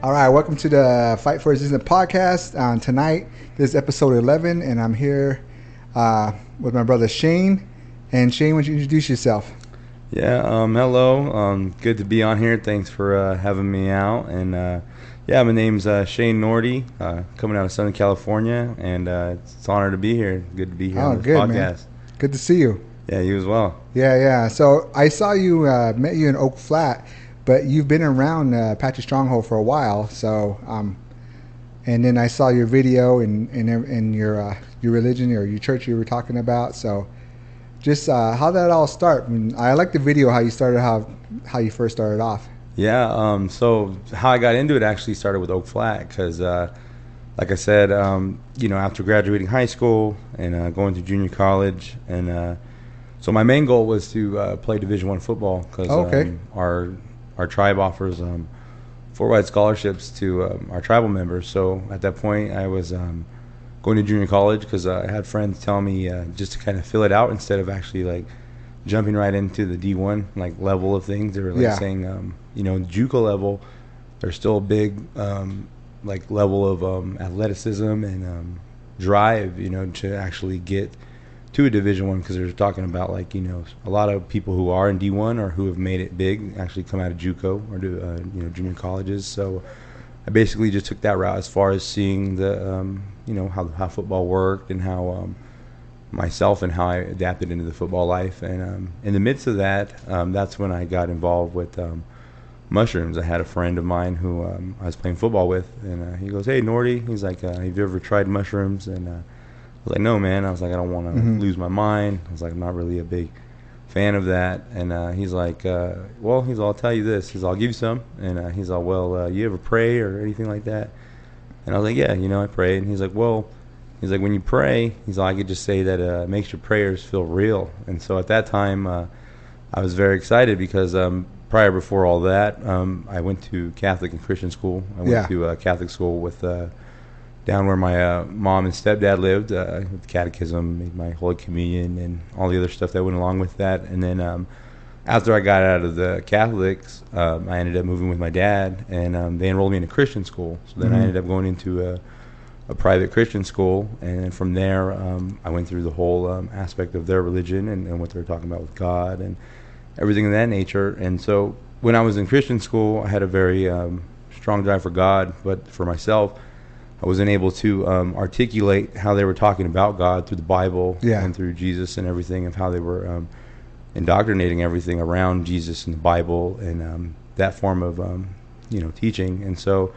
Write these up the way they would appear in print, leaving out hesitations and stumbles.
All right, welcome to the Fight for Existence podcast. Tonight, this is episode 11, and I'm here with my brother Shane. And Shane, why don't you introduce yourself? Yeah, hello. Good to be on here. Thanks for having me out. And yeah, my name's Shane Norte, coming out of Southern California, and it's an honor to be here. Good to be here on this podcast. Man. Good to see you. Yeah, you as well. Yeah. So I saw you, met you in Oak Flat, but you've been around Apache Stronghold for a while. So, and then I saw your video and your religion or your church you were talking about. So, just how did that all start? I like the video how you started, how you first started off. Yeah. So how I got into it actually started with Oak Flat because, like I said, after graduating high school and going to junior college, and so my main goal was to play Division I football because our tribe offers four-wide scholarships to our tribal members. So at that point, I was going to junior college because I had friends tell me just to kind of fill it out instead of actually like jumping right into the D1 like level of things. They were like saying, JUCO level, there's still a big like level of athleticism and drive, to actually get to a Division I, because they're talking about like a lot of people who are in D1 or who have made it big actually come out of JUCO or do junior colleges. So I basically just took that route as far as seeing the how football worked and how myself and how I adapted into the football life. And in the midst of that, that's when I got involved with mushrooms. I had a friend of mine who I was playing football with, and he goes, "Hey, Norty," he's like, "Have you ever tried mushrooms?" And I was like, "No, man." I was like, "I don't want to lose my mind." I was like, "I'm not really a big fan of that." And he's like, I'll tell you this. He's, "I'll give you some." And he's all, "Well, you ever pray or anything like that?" And I was like, "Yeah, I pray." And he's like, when you pray, he's like, I could just say that it makes your prayers feel real. And so at that time, I was very excited because before all that, I went to Catholic and Christian school. I went to Catholic school with down where my mom and stepdad lived, with catechism, made my Holy Communion, and all the other stuff that went along with that. And then after I got out of the Catholics, I ended up moving with my dad, and they enrolled me in a Christian school. So then I ended up going into a private Christian school, and from there I went through the whole aspect of their religion and what they were talking about with God and everything of that nature. And so when I was in Christian school, I had a very strong drive for God, but for myself, I wasn't able to articulate how they were talking about God through the Bible and through Jesus and everything, of how they were indoctrinating everything around Jesus and the Bible and that form of teaching. And so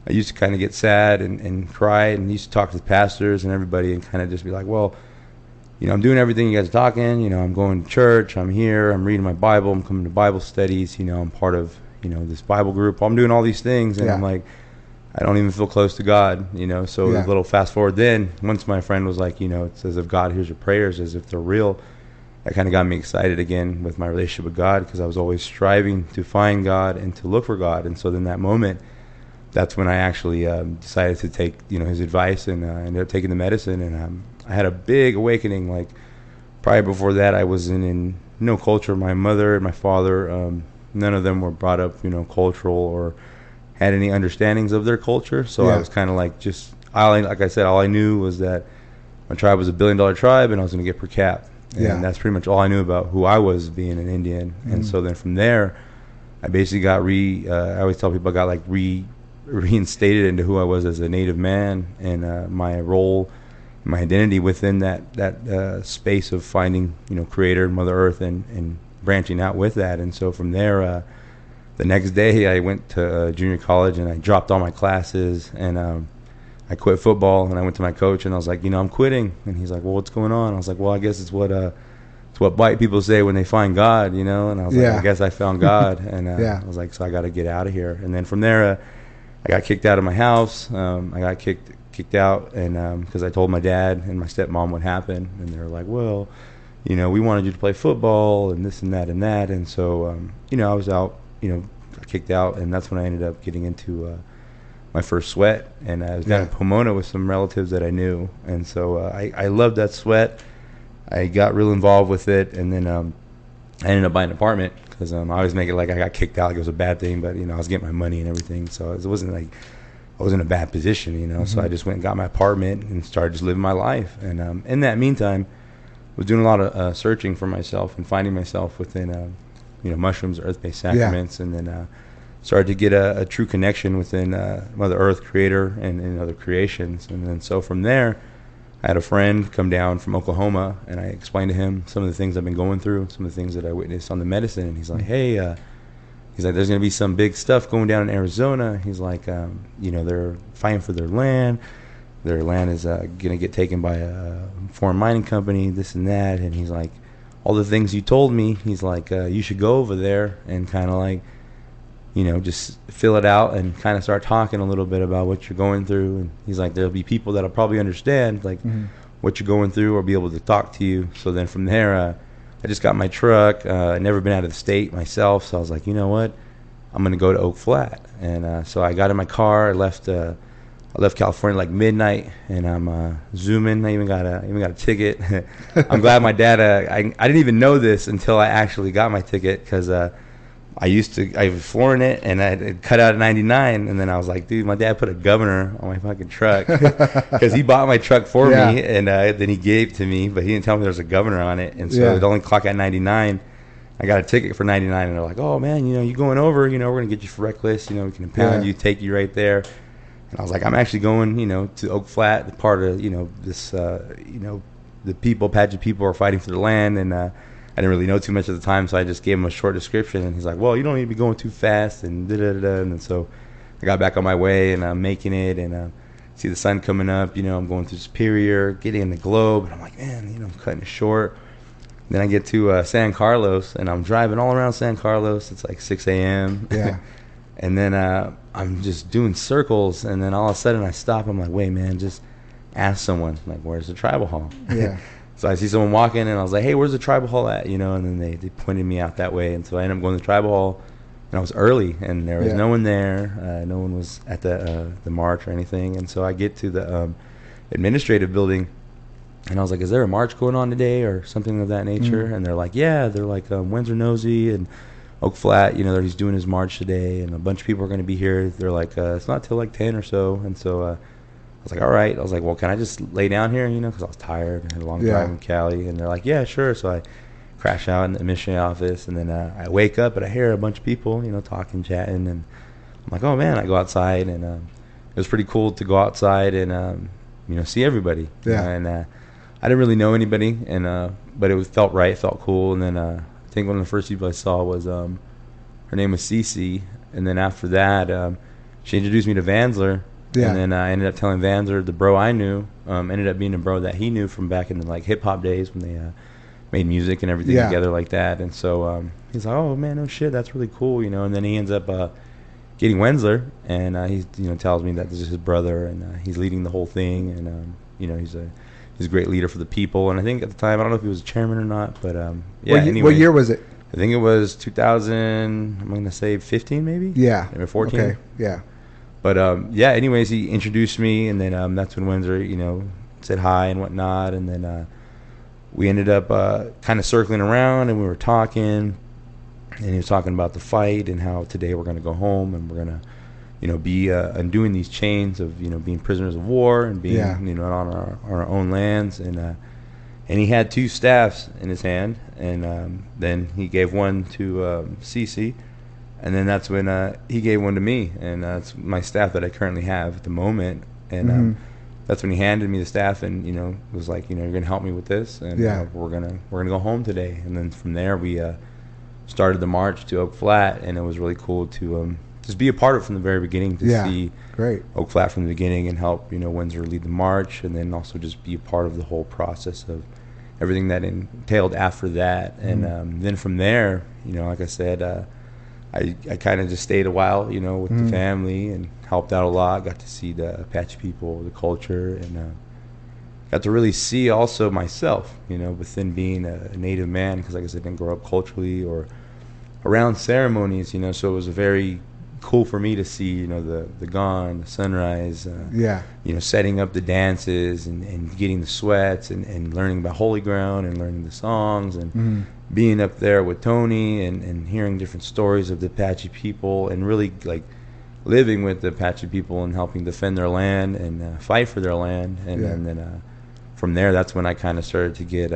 I used to kind of get sad and cry, and used to talk to the pastors and everybody and kind of just be like, well, I'm doing everything you guys are talking. I'm going to church. I'm here. I'm reading my Bible. I'm coming to Bible studies. I'm part of, this Bible group. I'm doing all these things. And I'm like, I don't even feel close to God, So a little fast forward then, once my friend was like, it's as if God hears your prayers, as if they're real. That kind of got me excited again with my relationship with God, because I was always striving to find God and to look for God. And so then that moment, that's when I actually decided to take his advice, and ended up taking the medicine. And I had a big awakening. Like prior before that, I was in no culture. My mother and my father, none of them were brought up cultural or had any understandings of their culture. So I was kind of like, like I said, all I knew was that my tribe was $1 billion tribe, and I was going to get per cap. And that's pretty much all I knew about who I was, being an Indian. And so then from there, I basically got I always tell people I got like reinstated into who I was as a Native man, and my role, my identity within that space of finding Creator and Mother Earth, and branching out with that. And so from there, the next day I went to junior college, and I dropped all my classes, and I quit football, and I went to my coach, and I was like, I'm quitting. And he's like, well, what's going on? I was like, well, I guess it's what white people say when they find God, And I was like, I guess I found God. And I was like, so I got to get out of here. And then from there, I got kicked out of my house. I got kicked out, and because I told my dad and my stepmom what happened, and they were like, well, we wanted you to play football and this and that and that. And so, I was out, got kicked out, and that's when I ended up getting into my first sweat. And I was down in Pomona with some relatives that I knew. And so I loved that sweat. I got real involved with it, and then I ended up buying an apartment because I always make it like I got kicked out, like it was a bad thing, but I was getting my money and everything, so it wasn't like I was in a bad position, So I just went and got my apartment and started just living my life. And in that meantime, was doing a lot of searching for myself and finding myself within, mushrooms, earth-based sacraments, and then started to get a true connection within Mother Earth, Creator, and other creations. And then so from there, I had a friend come down from Oklahoma, and I explained to him some of the things I've been going through, some of the things that I witnessed on the medicine. And he's like, hey, there's going to be some big stuff going down in Arizona. He's like, they're fighting for their land. Their land is going to get taken by a foreign mining company, this and that. And he's like, all the things you told me, he's like, you should go over there and kind of like, just fill it out and kind of start talking a little bit about what you're going through. And he's like, there'll be people that'll probably understand like what you're going through or be able to talk to you. So then from there, I just got my truck. I'd never been out of the state myself, so I was like, you know what? I'm gonna go to Oak Flat. And so I got in my car. I left California like midnight, and I'm zooming. I even got a ticket. I'm glad my dad. I didn't even know this until I actually got my ticket because I was flooring it, and I cut out at 99, and then I was like, dude, my dad put a governor on my fucking truck because he bought my truck for me, and then he gave it to me, but he didn't tell me there was a governor on it, and so it only clocked at 99. I got a ticket for 99, and they're like, oh man, you going over, we're gonna get you for reckless, we can impound you, take you right there. And I was like, I'm actually going, to Oak Flat, the part of, this, the people, Apache people are fighting for the land, and I didn't really know too much at the time, so I just gave him a short description, and he's like, well, you don't need to be going too fast, and da-da-da-da. And so I got back on my way, and I'm making it, and see the sun coming up, I'm going through Superior, getting in the Globe, and I'm like, man, I'm cutting it short. Then I get to San Carlos, and I'm driving all around San Carlos. It's like 6 a.m. Yeah. And then I'm just doing circles, and then all of a sudden I stop. I'm like, wait, man, just ask someone, like, where's the tribal hall? Yeah. So I see someone walking, and I was like, hey, where's the tribal hall at? And then they pointed me out that way. And so I ended up going to the tribal hall, and I was early, and there was no one there. No one was at the march or anything. And so I get to the administrative building, and I was like, is there a march going on today or something of that nature? And they're like, yeah. They're like, Windsor Nosy and Oak Flat, he's doing his march today, and a bunch of people are going to be here. They're like, it's not till like 10 or so. And so I was like, all right. I was like, well, can I just lay down here, because I was tired and had a long drive in Cali. And they're like, yeah, sure. So I crash out in the admission office, and then I wake up, and I hear a bunch of people, talking, chatting. And I'm like, oh, man. I go outside, and it was pretty cool to go outside and, see everybody. Yeah. And I didn't really know anybody, and but it felt right, felt cool. And then I think one of the first people I saw was her name was Cece. And then after that, she introduced me to Vansler. Yeah. And then I ended up telling Vansler, the bro I knew, ended up being a bro that he knew from back in the like hip hop days when they made music and everything together like that. And so he's like, oh man, no shit, that's really cool, And then he ends up getting Wensler, and he tells me that this is his brother, and he's leading the whole thing, and he's a great leader for the people. And I think at the time, I don't know if he was chairman or not, but What year was it? I think it was 2000. I'm gonna say 15, maybe. Yeah. Maybe 14. Okay. Yeah. But anyways, he introduced me, and then that's when Windsor, said hi and whatnot, and then we ended up kind of circling around, and we were talking, and he was talking about the fight and how today we're going to go home and we're going to, be undoing these chains of, being prisoners of war and being, on our own lands, and he had two staffs in his hand, and then he gave one to Cece. And then that's when he gave one to me, and that's my staff that I currently have at the moment. And that's when he handed me the staff, and was like, you're gonna help me with this, and we're gonna go home today. And then from there we started the march to Oak Flat, and it was really cool to just be a part of it from the very beginning, to see Oak Flat from the beginning and help Windsor lead the march, and then also just be a part of the whole process of everything that entailed after that. And then from there, like I said. I kind of just stayed a while, with the family, and helped out a lot. Got to see the Apache people, the culture, and got to really see also myself, within being a Native man, because like I said, I didn't grow up culturally or around ceremonies, so it was very cool for me to see, the gong, the sunrise, setting up the dances and getting the sweats and learning about Holy Ground and learning the songs and being up there with Tony and hearing different stories of the Apache people and really like living with the Apache people and helping defend their land and fight for their land. And, Yeah. and then from there, that's when I kind of started to get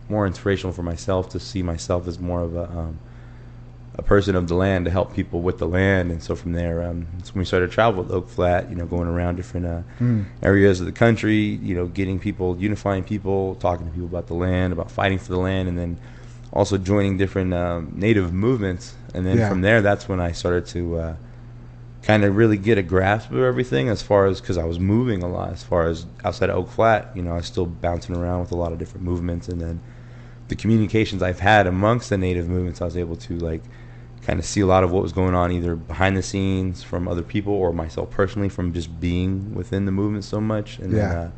more inspirational for myself, to see myself as more of a person of the land, to help people with the land. And so from there, that's when we started to travel with Oak Flat, going around different areas of the country, getting people, unifying people, talking to people about the land, about fighting for the land, and then also joining different native movements. And then from there, that's when I started to kind of really get a grasp of everything, as far as, because I was moving a lot, as far as outside of Oak Flat, I was still bouncing around with a lot of different movements. And then the communications I've had amongst the native movements, I was able to like kind of see a lot of what was going on, either behind the scenes from other people or myself personally, from just being within the movement so much. And then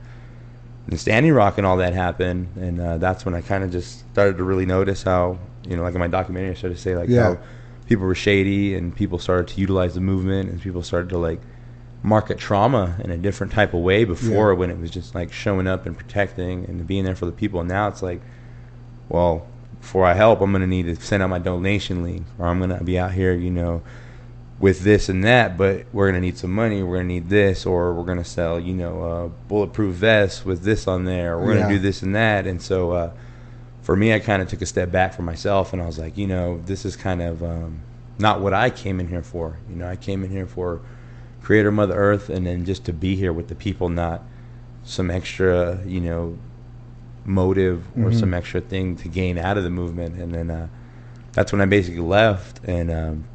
Standing Rock and all that happened, and that's when I kind of just started to really notice how, like in my documentary, I started to say like how people were shady, and people started to utilize the movement, and people started to like market trauma in a different type of way before, when it was just like showing up and protecting and being there for the people. And now it's like, well, before I help, I'm going to need to send out my donation link, or I'm going to be out here, with this and that, but we're going to need some money, we're going to need this, or we're going to sell, bulletproof vests with this on there, or we're going to do this and that. And so for me, I kind of took a step back for myself, and I was like, this is kind of not what I came in here for. I came in here for Creator Mother Earth, and then just to be here with the people, not some extra, motive or some extra thing to gain out of the movement. And then that's when I basically left. And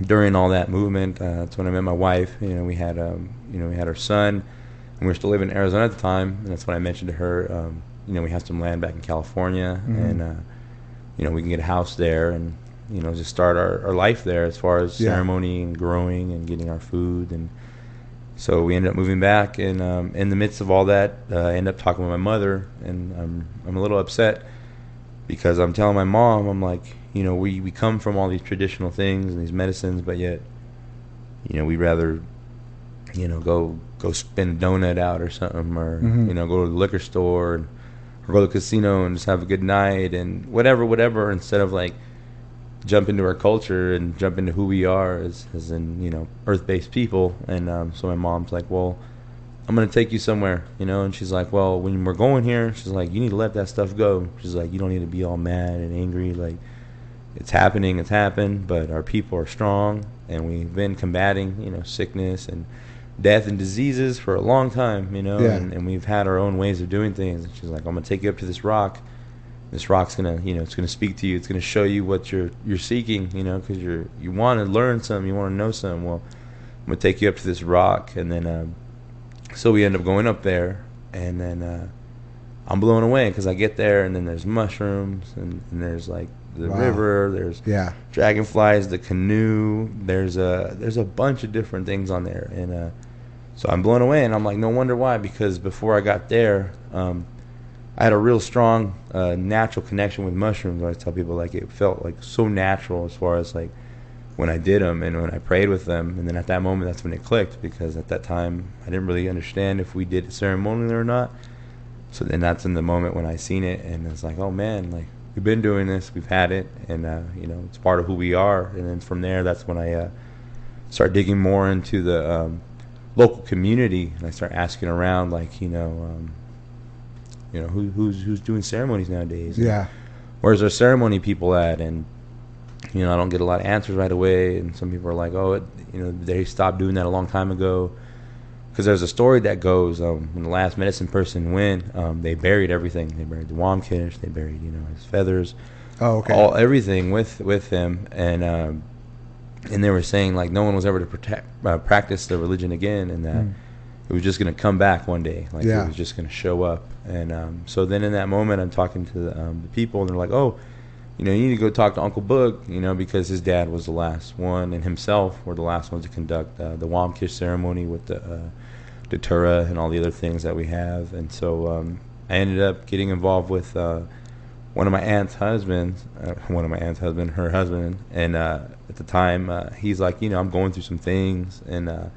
during all that movement, that's when I met my wife. We had we had our son, and we were still living in Arizona at the time. And that's when I mentioned to her, we have some land back in California, and we can get a house there, and just start our life there, as far as ceremony and growing and getting our food. And so we ended up moving back, and in the midst of all that, I ended up talking with my mother, and I'm a little upset, because I'm telling my mom, I'm like, we come from all these traditional things and these medicines, but yet, we'd rather, go spend a donut out or something, or go to the liquor store, or go to the casino and just have a good night and whatever, instead of like jump into our culture and jump into who we are as in earth-based people. And so my mom's like, well, I'm gonna take you somewhere, and she's like, well, when we're going here, she's like, you need to let that stuff go. She's like, you don't need to be all mad and angry, like it's happened, but our people are strong, and we've been combating sickness and death and diseases for a long time, and we've had our own ways of doing things. And she's like, I'm gonna take you up to this rock. This rock's gonna, it's gonna speak to you. It's gonna show you what you're seeking, because you want to learn something, you want to know something. Well, I'm gonna take you up to this rock. And then so we end up going up there, and then I'm blown away, because I get there, and then there's mushrooms, and there's like the river, there's dragonflies, the canoe, there's a bunch of different things on there. And so I'm blown away, and I'm like, no wonder why, because before I got there, I had a real strong natural connection with mushrooms. I tell people, like, it felt like so natural, as far as like when I did them and when I prayed with them. And then at that moment, that's when it clicked, because at that time I didn't really understand if we did it ceremonially or not. So then that's in the moment when I seen it, and it's like, oh man, like we've been doing this, we've had it, and it's part of who we are. And then from there, that's when I start digging more into the local community, and I start asking around, like, who's doing ceremonies nowadays? Yeah. Where's our ceremony people at? And I don't get a lot of answers right away. And some people are like, oh, they stopped doing that a long time ago. Because there's a story that goes, when the last medicine person went, they buried everything. They buried the Wamkish, they buried his feathers, everything with him. And they were saying, like, no one was ever to practice the religion again, and that it was just going to come back one day, like it was just going to show up. And so then in that moment, I'm talking to the people, and they're like, oh, you need to go talk to Uncle Boog, because his dad was the last one, and himself were the last ones to conduct the Wamkish ceremony with the Datura and all the other things that we have. And so I ended up getting involved with one of my aunt's husbands, her husband, and at the time, he's like, I'm going through some things, and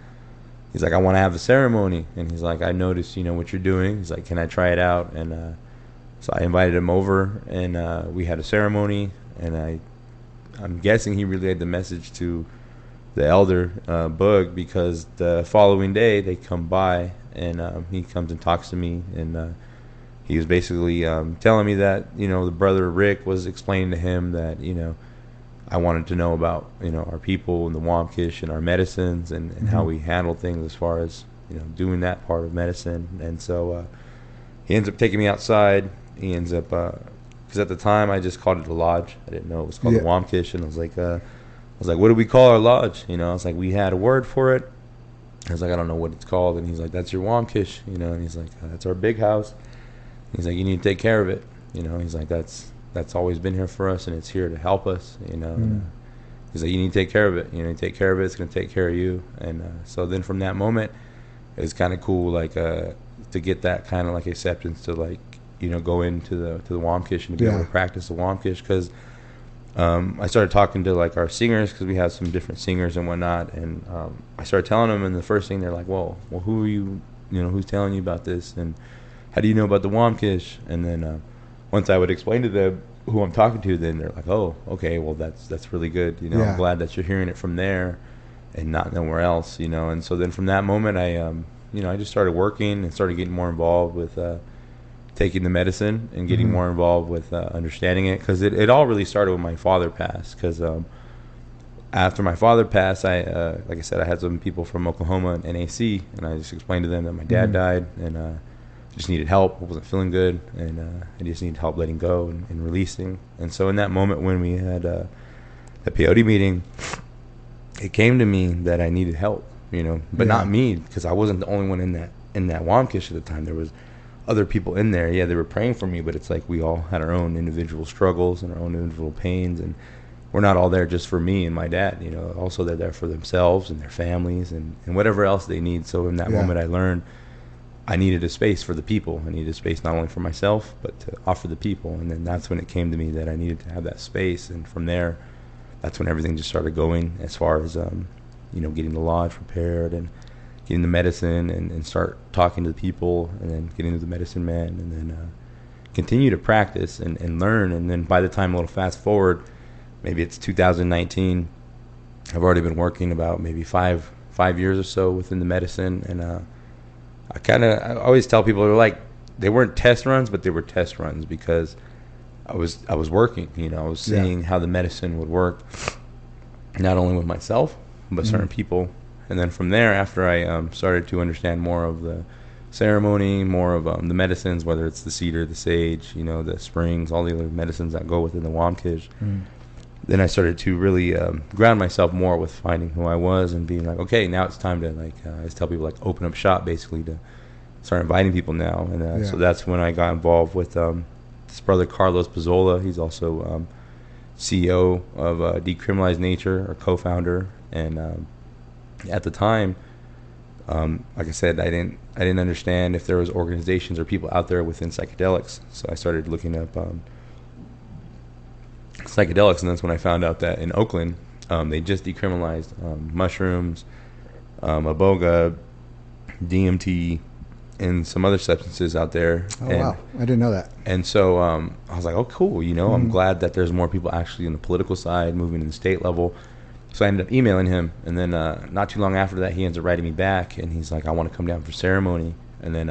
he's like, I want to have a ceremony. And he's like, I noticed, what you're doing. He's like, can I try it out? And So I invited him over, and we had a ceremony, and I'm guessing he relayed the message to the elder Boog, because the following day they come by, and he comes and talks to me, and he was basically telling me that, you know, the brother Rick was explaining to him that, you know, I wanted to know about, you know, our people and the Wamkish and our medicines, and how we handle things as far as, you know, doing that part of medicine. And so he ends up taking me outside. He ends up, because at the time I just called it a lodge. I didn't know it was called the Wamkish, and I was like, what do we call our lodge? You know, I was like, we had a word for it. I was like, I don't know what it's called. And he's like, that's your Wamkish, you know. And he's like, that's our big house. He's like, you need to take care of it, you know. He's like, that's always been here for us, and it's here to help us, you know. And, he's like, you need to take care of it. You need to take care of it. It's going to take care of you. And so then from that moment, it was kind of cool, like to get that kind of like acceptance to, like, you know, go into the Wamkish and to be able to practice the Wamkish, because I started talking to like our singers, because we have some different singers and whatnot, and I started telling them, and the first thing they're like, well, who are you? You know, who's telling you about this, and how do you know about the Wamkish? And then once I would explain to them who I'm talking to, then they're like, oh, okay, well that's really good. You know, I'm glad that you're hearing it from there and not nowhere else. You know, and so then from that moment, I just started working and started getting more involved with taking the medicine and getting more involved with understanding it, because it all really started when my father passed. Because after my father passed, like I said, I had some people from Oklahoma and NAC, and I just explained to them that my dad died, and I just needed help. I wasn't feeling good, and I just needed help letting go and releasing. And so in that moment when we had the peyote meeting, it came to me that I needed help, you know, but not me, because I wasn't the only one in that Wamkish at the time. There was other people in there. Yeah, they were praying for me, but it's like we all had our own individual struggles and our own individual pains, and we're not all there just for me and my dad, you know. Also, they're there for themselves and their families and whatever else they need. So in that moment, I learned I needed a space for the people. I needed a space not only for myself, but to offer the people. And then that's when it came to me that I needed to have that space. And from there, that's when everything just started going, as far as getting the lodge prepared and getting the medicine, and start talking to the people, and then getting to the medicine man, and then continue to practice and learn. And then by the time, a little fast forward, maybe it's 2019, I've already been working about maybe five years or so within the medicine. And I always tell people, they weren't test runs, but they were test runs, because I was working, you know. I was seeing how the medicine would work, not only with myself, but certain people. And then from there, after I started to understand more of the ceremony, more of the medicines, whether it's the cedar, the sage, you know, the springs, all the other medicines that go within the Wamkish, then I started to really ground myself more with finding who I was, and being like, okay, now it's time to, I just tell people, open up shop, basically, to start inviting people now. And so that's when I got involved with this brother Carlos Pizzola. He's also CEO of Decriminalized Nature, or co-founder. And at the time, like I said, I didn't understand if there was organizations or people out there within psychedelics. So I started looking up psychedelics, and that's when I found out that in Oakland, they just decriminalized mushrooms, iboga, DMT, and some other substances out there. Oh, wow. I didn't know that. And so I was like, oh, cool. You know, I'm glad that there's more people actually on the political side, moving in the state level. So I ended up emailing him, and then not too long after that, he ends up writing me back, and he's like, I want to come down for ceremony. And then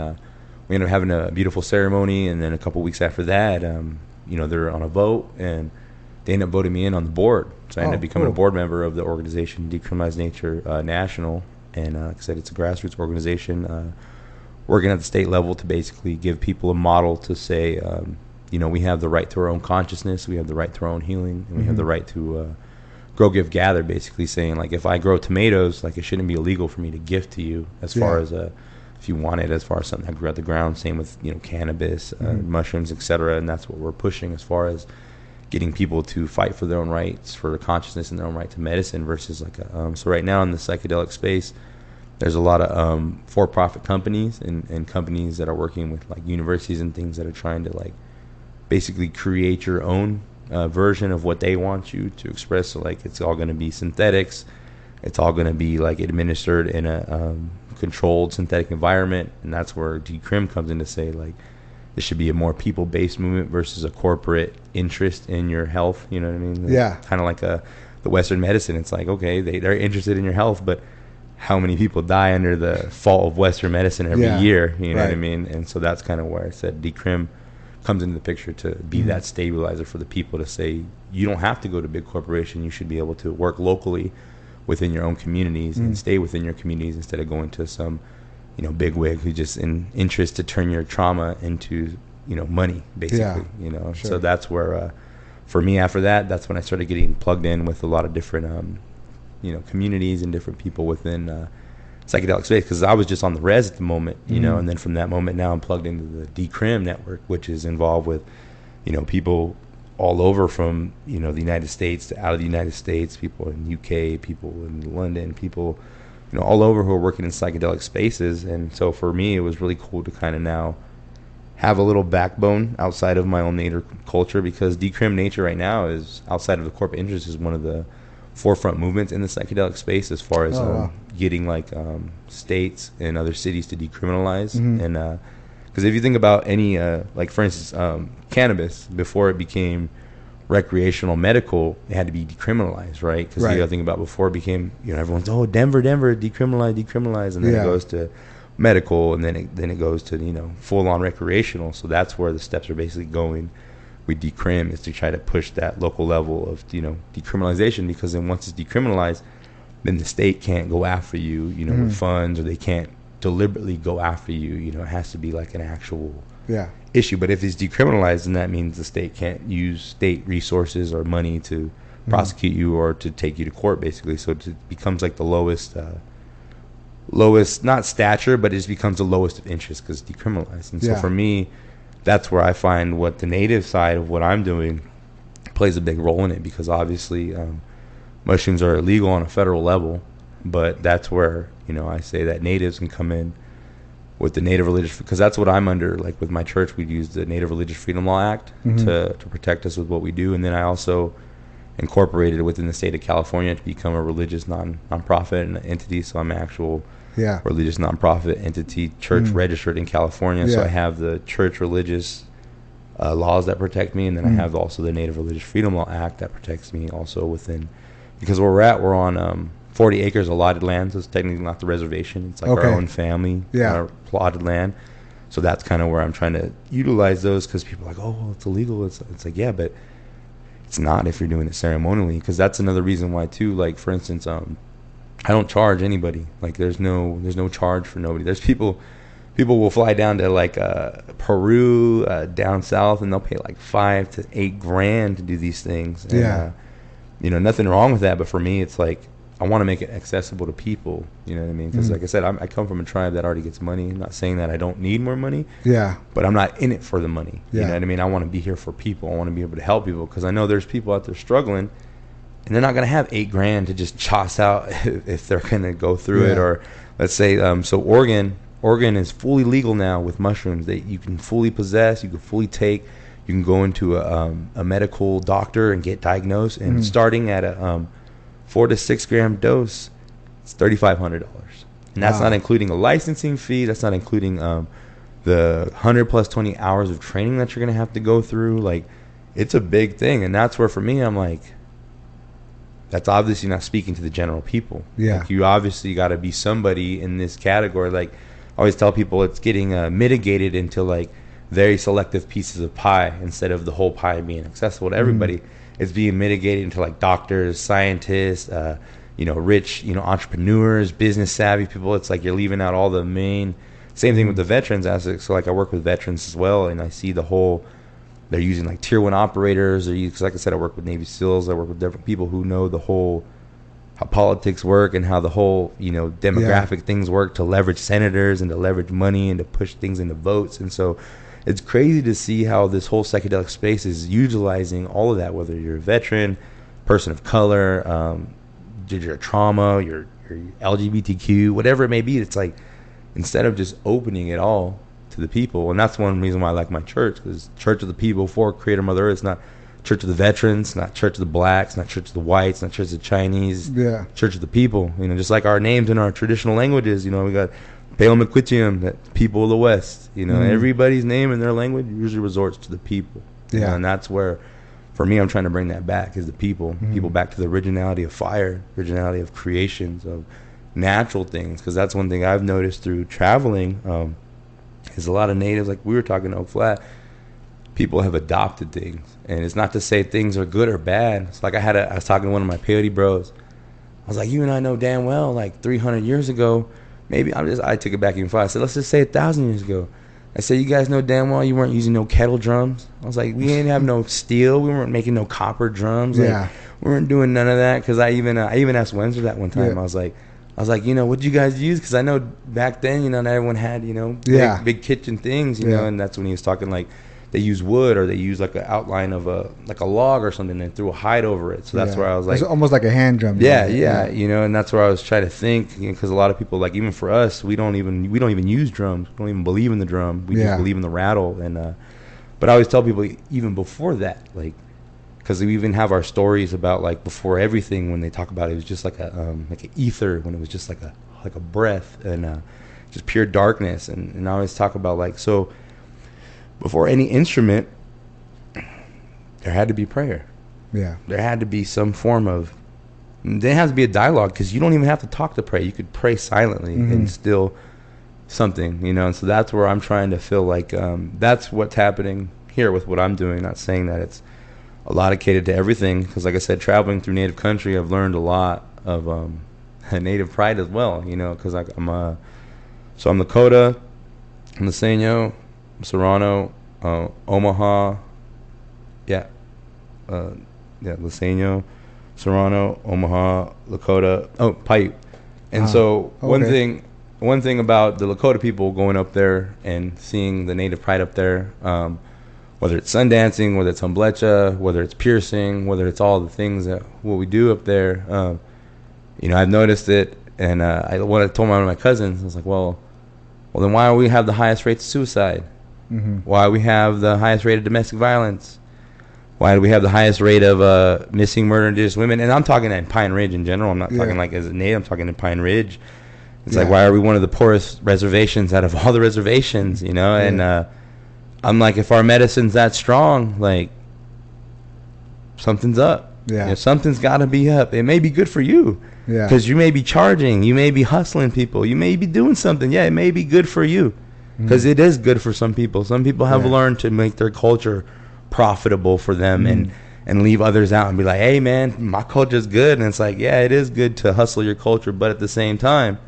we ended up having a beautiful ceremony, and then a couple weeks after that, they're on a vote, and they ended up voting me in on the board. So I ended up becoming a board member of the organization, Decriminalized Nature National. And like I said, it's a grassroots organization working at the state level to basically give people a model to say, we have the right to our own consciousness, we have the right to our own healing, and we have the right to grow, give, gather, basically saying, if I grow tomatoes, it shouldn't be illegal for me to gift to you, as far as if you want it, as far as something that grew out the ground. Same with cannabis, mushrooms, etc. And that's what we're pushing, as far as getting people to fight for their own rights, for their consciousness and their own right to medicine, versus so right now in the psychedelic space, there's a lot of for-profit companies and companies that are working with universities and things that are trying to basically create your own version of what they want you to express. So it's all going to be synthetics, it's all going to be administered in a controlled synthetic environment, and that's where Decrim comes in to say this should be a more people-based movement versus a corporate interest in your health. You know what I mean? Yeah. Kind of like the Western medicine. It's like, okay, they're interested in your health, but how many people die under the fault of Western medicine every year? You know what I mean? And so that's kind of where I said decrim comes into the picture, to be that stabilizer for the people, to say you don't have to go to big corporation. You should be able to work locally within your own communities and stay within your communities instead of going to some, you know, big wig who just in interest to turn your trauma into, you know, money, basically. You know, so that's where for me, after that, that's when I started getting plugged in with a lot of different you know, communities and different people within psychedelic space, because I was just on the res at the moment, you know, and then from that moment now I'm plugged into the decrim network, which is involved with, you know, people all over from, you know, the United States to out of the United States, people in UK, people in London, people, you know, all over who are working in psychedelic spaces. And so for me, it was really cool to kind of now have a little backbone outside of my own native culture, because decrim nature right now is, outside of the corporate interest, is one of the forefront movements in the psychedelic space as far as getting like states and other cities to decriminalize. And because if you think about any like for instance cannabis, before it became recreational medical, it had to be decriminalized, right? Because you got to think about, before it became, you know, everyone's, oh, Denver decriminalize, and then it goes to medical, and then it goes to, you know, full on recreational. So that's where the steps are basically going with decrim, is to try to push that local level of, you know, decriminalization, because then once it's decriminalized, then the state can't go after you, you know, with funds, or they can't deliberately go after you. You know, it has to be like an actual issue. But if it's decriminalized, then that means the state can't use state resources or money to prosecute you or to take you to court, basically. So it becomes like the lowest not stature, but it just becomes the lowest of interest because it's decriminalized. And so for me, that's where I find what the native side of what I'm doing plays a big role in it, because obviously mushrooms are illegal on a federal level, but that's where, you know, I say that natives can come in with the Native Religious, because that's what I'm under. Like with my church, we use the Native Religious Freedom Law Act to protect us with what we do. And then I also incorporated within the state of California to become a religious nonprofit entity. So I'm an actual religious nonprofit entity, church registered in California. So I have the church religious laws that protect me, and then I have also the Native Religious Freedom Law Act that protects me also within, because where we're on 40 acres allotted land, so it's technically not the reservation. It's like our own family plotted land. So that's kind of where I'm trying to utilize those, because people are like, oh, well, it's illegal. It's like, yeah, but it's not if you're doing it ceremonially, because that's another reason why too. Like for instance, I don't charge anybody. Like there's no charge for nobody. There's people will fly down to like Peru, down south, and they'll pay like $5,000 to $8,000 to do these things. And, you know, nothing wrong with that. But for me, it's like, I want to make it accessible to people. You know what I mean? Because like I said, I come from a tribe that already gets money. I'm not saying that I don't need more money. But I'm not in it for the money. You know what I mean? I want to be here for people. I want to be able to help people, because I know there's people out there struggling, and they're not going to have $8,000 to just toss out if they're going to go through it. Or let's say, so Oregon is fully legal now with mushrooms. You can fully possess, you can fully take, you can go into a medical doctor and get diagnosed, and starting at a 4 to 6 gram dose, it's $3,500, and that's not including a licensing fee. That's not including the 100 plus 20 hours of training that you're going to have to go through. Like, it's a big thing, and that's where for me, I'm like, that's obviously not speaking to the general people. Like, you obviously got to be somebody in this category. Like, I always tell people, it's getting mitigated into like very selective pieces of pie instead of the whole pie being accessible to everybody. It's being mitigated into like doctors, scientists, you know, rich, you know, entrepreneurs, business savvy people. It's like you're leaving out all the main. Same thing with the veterans aspect. So like I work with veterans as well, and I see the whole. They're using like tier 1 operators. Because like I said, I work with Navy SEALs. I work with different people who know the whole, how politics work and how the whole, you know, demographic things work to leverage senators and to leverage money and to push things into votes. And so it's crazy to see how this whole psychedelic space is utilizing all of that, whether you're a veteran, person of color, your trauma, your LGBTQ, whatever it may be. It's like, instead of just opening it all to the people, and that's one reason why I like my church, because Church of the People for Creator Mother Earth. It's not Church of the Veterans, not Church of the Blacks, not Church of the Whites, not Church of the Chinese, Church of the People. You know, just like our names in our traditional languages, you know, we got Peomequitium, that people of the West. You know, everybody's name in their language usually resorts to the people. You know, and that's where, for me, I'm trying to bring that back, is the people. People back to the originality of fire, originality of creations, of natural things. Because that's one thing I've noticed through traveling, is a lot of natives, like we were talking to Oak Flat, people have adopted things. And it's not to say things are good or bad. It's like I was talking to one of my peyote bros. I was like, you and I know damn well, like 300 years ago, maybe I took it back even farther. I said, let's just say 1,000 years ago. I said, you guys know damn well you weren't using no kettle drums. I was like, we didn't have no steel. We weren't making no copper drums. Like, we weren't doing none of that. Because I even asked Windsor that one time. I was like, you know, what did you guys use? Because I know back then, you know, not everyone had, you know, big kitchen things, you know. And that's when he was talking like, they use wood, or they use like an outline of a log or something, and threw a hide over it. So that's where I was like, it's almost like a hand drum. Yeah, you know, and that's where I was trying to think, because a lot of people, like even for us, we don't even use drums. We don't even believe in the drum. We just believe in the rattle. And but I always tell people, even before that, like, because we even have our stories about like before everything, when they talk about it was just like an ether, when it was just like a breath, and just pure darkness. And I always talk about like, so before any instrument, there had to be prayer. Yeah. There had to be some form of, there has to be a dialogue, because you don't even have to talk to pray. You could pray silently and still something, you know. And so that's where I'm trying to feel like that's what's happening here with what I'm doing. Not saying that it's a lot of catered to everything, because like I said, traveling through Native country, I've learned a lot of Native pride as well, you know, because I'm Lakota, I'm Liseño, Serrano, Omaha, Liseño, Serrano, Omaha, Lakota, Pipe. And so one thing about the Lakota people going up there and seeing the Native pride up there, whether it's sun dancing, whether it's humblecha, whether it's piercing, whether it's all the things that what we do up there, you know, I've noticed it. And I told one of my cousins, I was like, well, then why do we have the highest rates of suicide? Why we have the highest rate of domestic violence? Why do we have the highest rate of missing, murdered indigenous women? And I'm talking in Pine Ridge in general. I'm not talking like as a Native. I'm talking in Pine Ridge. It's like, why are we one of the poorest reservations out of all the reservations, you know? And I'm like, if our medicine's that strong, like, something's up. You know, something's got to be up. It may be good for you. Because you may be charging. You may be hustling people. You may be doing something. It may be good for you. Because it is good for some people. Some people have learned to make their culture profitable for them and leave others out and be like, hey, man, my culture's good. And it's like, yeah, it is good to hustle your culture. But at the same time,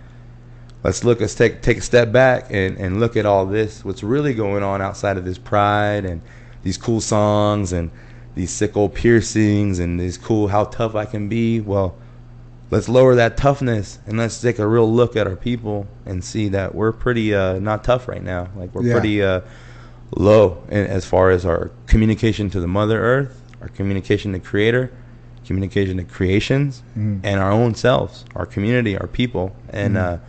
let's take a step back and look at all this, what's really going on outside of this pride and these cool songs and these sick old piercings and this cool how tough I can be. Well, let's lower that toughness and let's take a real look at our people and see that we're pretty not tough right now. Like, we're pretty low as far as our communication to the Mother Earth, our communication to Creator, communication to creations, and our own selves, our community, our people. And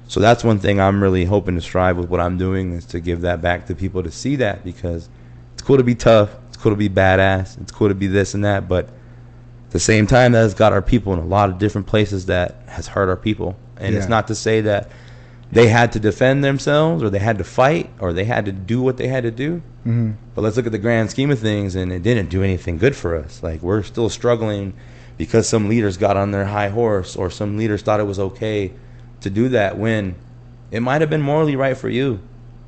so that's one thing I'm really hoping to strive with what I'm doing, is to give that back to people, to see that, because it's cool to be tough, it's cool to be badass, it's cool to be this and that, but at the same time, that has got our people in a lot of different places that has hurt our people. And it's not to say that they had to defend themselves or they had to fight or they had to do what they had to do. But let's look at the grand scheme of things, and it didn't do anything good for us. Like, we're still struggling because some leaders got on their high horse, or some leaders thought it was okay to do that when it might have been morally right for you,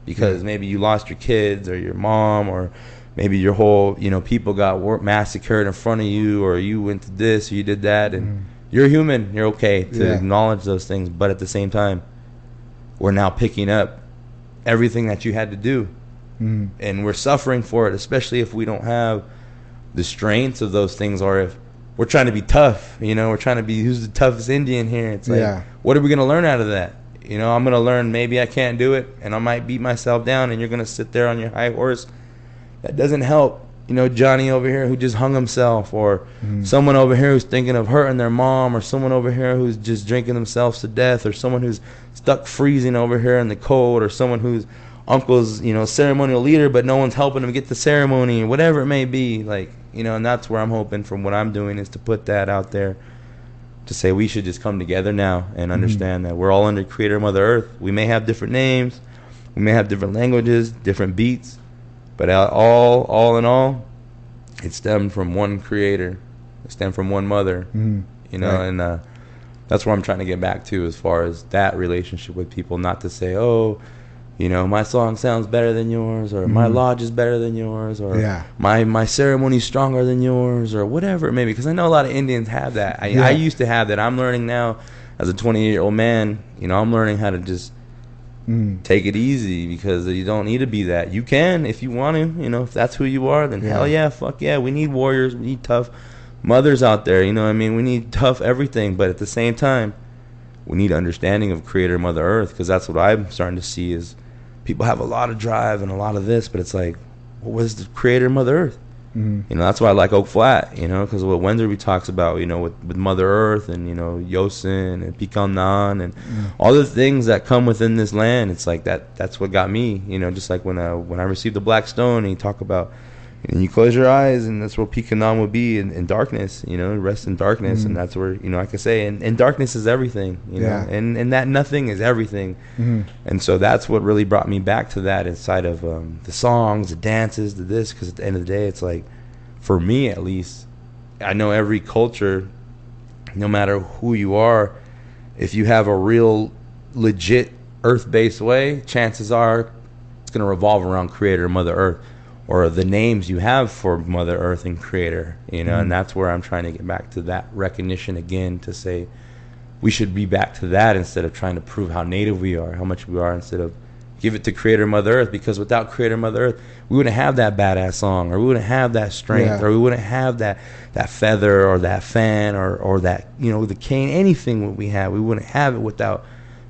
because maybe you lost your kids or your mom, or maybe your whole, you know, people got massacred in front of you, or you went to this or you did that, and you're human. You're okay to acknowledge those things. But at the same time, we're now picking up everything that you had to do, and we're suffering for it, especially if we don't have the strength of those things, or if we're trying to be tough. You know, we're trying to be, who's the toughest Indian here? It's like, what are we going to learn out of that? You know, I'm going to learn maybe I can't do it, and I might beat myself down, and you're going to sit there on your high horse. That doesn't help. You know, Johnny over here who just hung himself, or someone over here who's thinking of hurting their mom, or someone over here who's just drinking themselves to death, or someone who's stuck freezing over here in the cold, or someone whose uncle's, you know, ceremonial leader, but no one's helping him get the ceremony, or whatever it may be. Like, you know, and that's where I'm hoping from what I'm doing, is to put that out there to say we should just come together now and understand that we're all under Creator Mother Earth. We may have different names, we may have different languages, different beats, but all in all, it stemmed from one Creator. It stemmed from one Mother. You know, and that's what I'm trying to get back to as far as that relationship with people. Not to say, oh, you know, my song sounds better than yours, or my lodge is better than yours, or my ceremony's stronger than yours, or whatever it may be. Because I know a lot of Indians have that. I used to have that. I'm learning now as a 28-year-old man, you know, I'm learning how to just take it easy, because you don't need to be that. You can if you want to, you know, if that's who you are, then hell yeah, fuck yeah. We need warriors, we need tough mothers out there, you know what I mean? We need tough everything, but at the same time, we need understanding of Creator Mother Earth, because that's what I'm starting to see is people have a lot of drive and a lot of this, but it's like, what was the Creator Mother Earth? You know, that's why I like Oak Flat, you know, because what Wenderby talks about, you know, with Mother Earth and, you know, Yosin and Pikamnan and all the things that come within this land, it's like that's what got me, you know, just like when I received the Black Stone, and you talk about, and you close your eyes, and that's where Pikamnan would be in darkness, you know, rest in darkness, and that's where, you know, I can say, and darkness is everything, you know, and that nothing is everything, and so that's what really brought me back to that inside of the songs, the dances, the this, because at the end of the day, it's like, for me at least, I know every culture, no matter who you are, if you have a real legit earth-based way, chances are it's going to revolve around Creator Mother Earth, or the names you have for Mother Earth and Creator, you know, and that's where I'm trying to get back to that recognition again, to say we should be back to that instead of trying to prove how native we are, how much we are, instead of give it to Creator Mother Earth, because without Creator Mother Earth, we wouldn't have that badass song, or we wouldn't have that strength, or we wouldn't have that feather, or that fan, or that, you know, the cane, anything that we have, we wouldn't have it without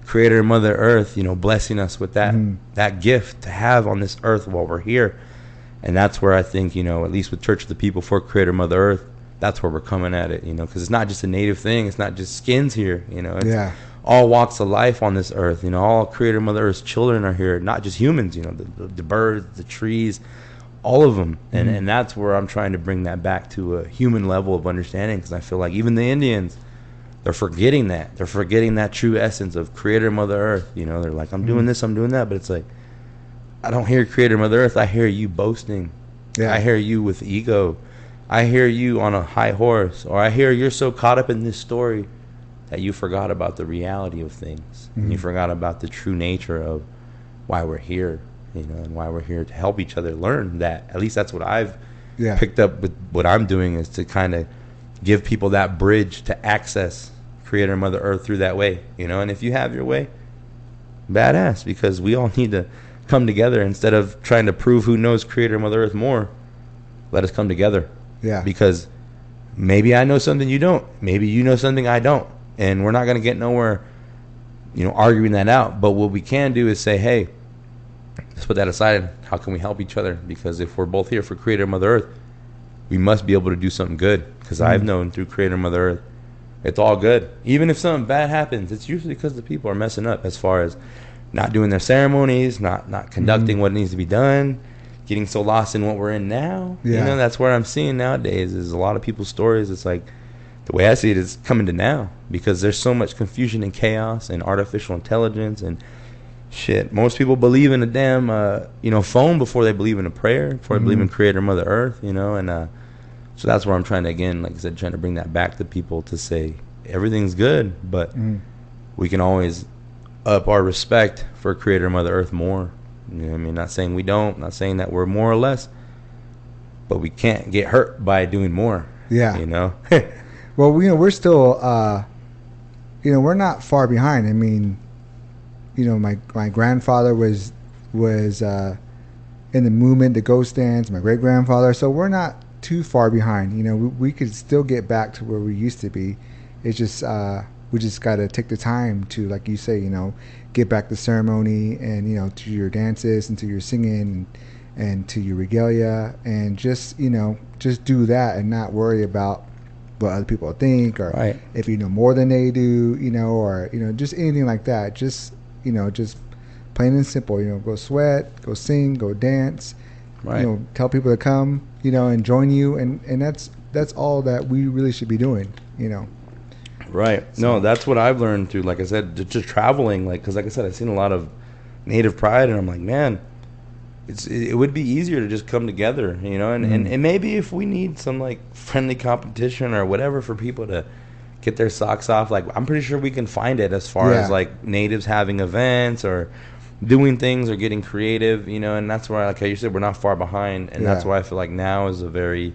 Creator Mother Earth, you know, blessing us with that gift to have on this earth while we're here. And that's where I think, you know, at least with Church of the People for Creator Mother Earth, that's where we're coming at it, you know, because it's not just a native thing. It's not just skins here, you know. It's all walks of life on this earth, you know. All Creator Mother Earth's children are here, not just humans, you know, the birds, the trees, all of them. And that's where I'm trying to bring that back to a human level of understanding, because I feel like even the Indians, they're forgetting that. They're forgetting that true essence of Creator Mother Earth, you know. They're like, I'm doing this, I'm doing that, but it's like, I don't hear Creator Mother Earth. I hear you boasting. I hear you with ego. I hear you on a high horse. Or I hear you're so caught up in this story that you forgot about the reality of things. And you forgot about the true nature of why we're here, you know, and why we're here to help each other learn that. At least that's what I've picked up with what I'm doing, is to kind of give people that bridge to access Creator Mother Earth through that way, you know. And if you have your way, badass, because we all need to come together instead of trying to prove who knows Creator Mother Earth more. Let us come together. Because maybe I know something you don't. Maybe you know something I don't. And we're not going to get nowhere, you know, arguing that out. But what we can do is say, hey, let's put that aside. How can we help each other? Because if we're both here for Creator Mother Earth, we must be able to do something good. Because I've known through Creator Mother Earth, it's all good. Even if something bad happens, it's usually because the people are messing up, as far as not doing their ceremonies, not conducting what needs to be done, getting so lost in what we're in now. You know, that's where I'm seeing nowadays is a lot of people's stories. It's like, the way I see it is coming to now, because there's so much confusion and chaos and artificial intelligence and shit. Most people believe in a damn, you know, phone before they believe in a prayer, before they believe in Creator Mother Earth, you know. And so that's where I'm trying to, again, like I said, trying to bring that back to people, to say everything's good, but we can always up our respect for Creator Mother Earth more. You know what I mean? Not saying we don't, not saying that we're more or less, but we can't get hurt by doing more. You know? Well, you know, we're still, you know, we're not far behind. I mean, you know, my grandfather was in the movement, the ghost dance, my great grandfather, so we're not too far behind. You know, we could still get back to where we used to be. It's just, we just got to take the time to, like you say, you know, get back to ceremony, and, you know, to your dances and to your singing and to your regalia, and just, you know, just do that and not worry about what other people think, or if you know more than they do, you know, or, you know, just anything like that. Just, you know, just plain and simple, you know, go sweat, go sing, go dance, you know, tell people to come, you know, and join you, and that's all that we really should be doing, you know. Right. So, No, that's what I've learned through, like I said, just traveling. Like, because like I said, I've seen a lot of native pride, and I'm like, man, it would be easier to just come together, you know, and maybe if we need some like friendly competition or whatever for people to get their socks off, like I'm pretty sure we can find it as far as yeah, like natives having events or doing things or getting creative, you know, and that's why, like you said, we're not far behind, and that's yeah, why I feel like now is a very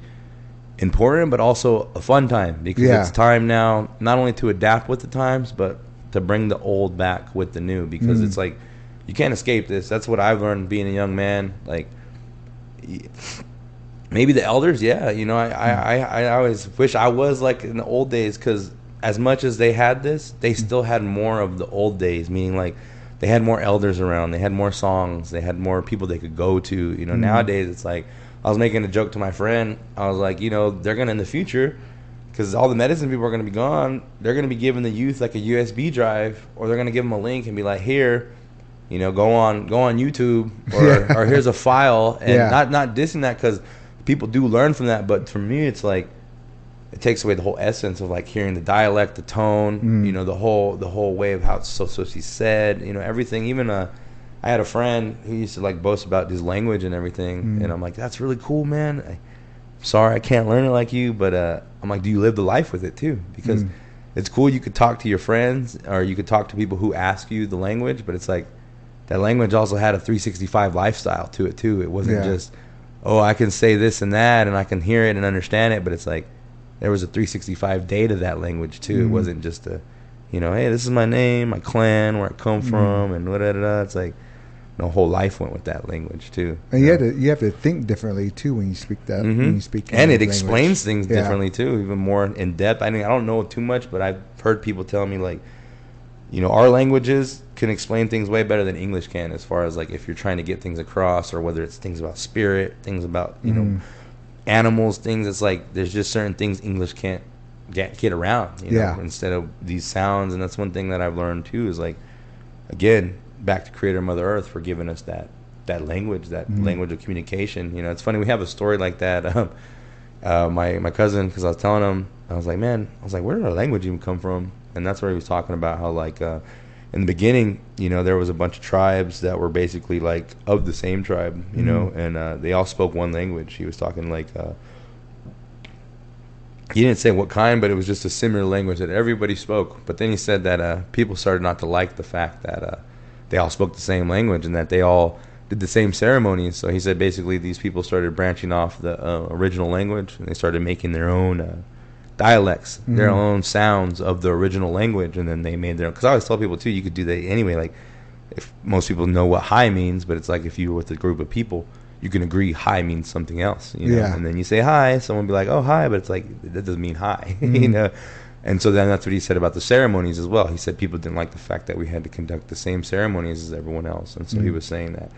important but also a fun time, because it's yeah, time now not only to adapt with the times but to bring the old back with the new, because it's like you can't escape this. That's what I've learned being a young man. Like, maybe the elders, yeah, you know, I always wish I was like in the old days, because as much as they had this, they still had more of the old days, meaning like they had more elders around, they had more songs, they had more people they could go to, you know. Nowadays it's like, I was making a joke to my friend, I was like, you know, they're gonna, in the future, because all the medicine people are going to be gone, they're going to be giving the youth like a USB drive, or they're going to give them a link and be like, here, you know, go on YouTube, or or here's a file, and yeah, not dissing that, because people do learn from that, but for me it's like it takes away the whole essence of like hearing the dialect, the tone, you know, the whole way of how it's so she said, you know, everything. Even I had a friend who used to like boast about his language and everything, and I'm like, that's really cool, man. Sorry I can't learn it like you, but I'm like, do you live the life with it too? Because it's cool, you could talk to your friends, or you could talk to people who ask you the language, but it's like that language also had a 365 lifestyle to it too. It wasn't just, oh, I can say this and that and I can hear it and understand it, but it's like there was a 365 day to that language too. It wasn't just a, you know, hey, this is my name, my clan, where I come from, and da. It's like the whole life went with that language too. and you have to think differently too when you speak that when you speak And it language. explains things differently too, even more in depth. I mean, I don't know too much, but I've heard people tell me like, you know, our languages can explain things way better than English can, as far as like if you're trying to get things across, or whether it's things about spirit, things about, you know, animals, things. It's like there's just certain things English can't get around, you know, instead of these sounds. And that's one thing that I've learned too, is like, again, back to Creator Mother Earth for giving us that language, language of communication. You know, it's funny, we have a story like that. My cousin, because I was telling him, I was like, man, where did our language even come from? And that's where he was talking about how like in the beginning, you know, there was a bunch of tribes that were basically like of the same tribe, you know, and they all spoke one language. He was talking like he didn't say what kind, but it was just a similar language that everybody spoke. But then he said that people started not to like the fact that they all spoke the same language and that they all did the same ceremonies. So he said basically these people started branching off the original language, and they started making their own dialects, their own sounds of the original language, and then they made their own. Because I always tell people too, you could do that anyway. Like, if most people know what hi means, but it's like if you were with a group of people, you can agree hi means something else, you know? And then you say hi, someone will be like, oh, hi, but it's like, that doesn't mean hi, you know? And so then that's what he said about the ceremonies as well. He said people didn't like the fact that we had to conduct the same ceremonies as everyone else. And so he was saying that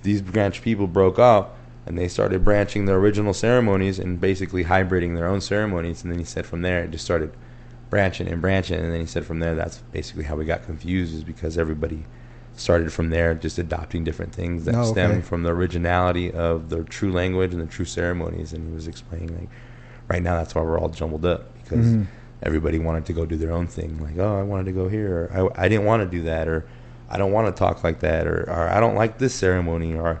these branch people broke off, and they started branching their original ceremonies and basically hybriding their own ceremonies. And then he said from there it just started branching. And then he said from there that's basically how we got confused, is because everybody started from there just adopting different things that stem from the originality of the true language and the true ceremonies. And he was explaining like right now that's why we're all jumbled up, because everybody wanted to go do their own thing. Like, oh, I wanted to go here, or I didn't want to do that, or I don't want to talk like that, or I don't like this ceremony, or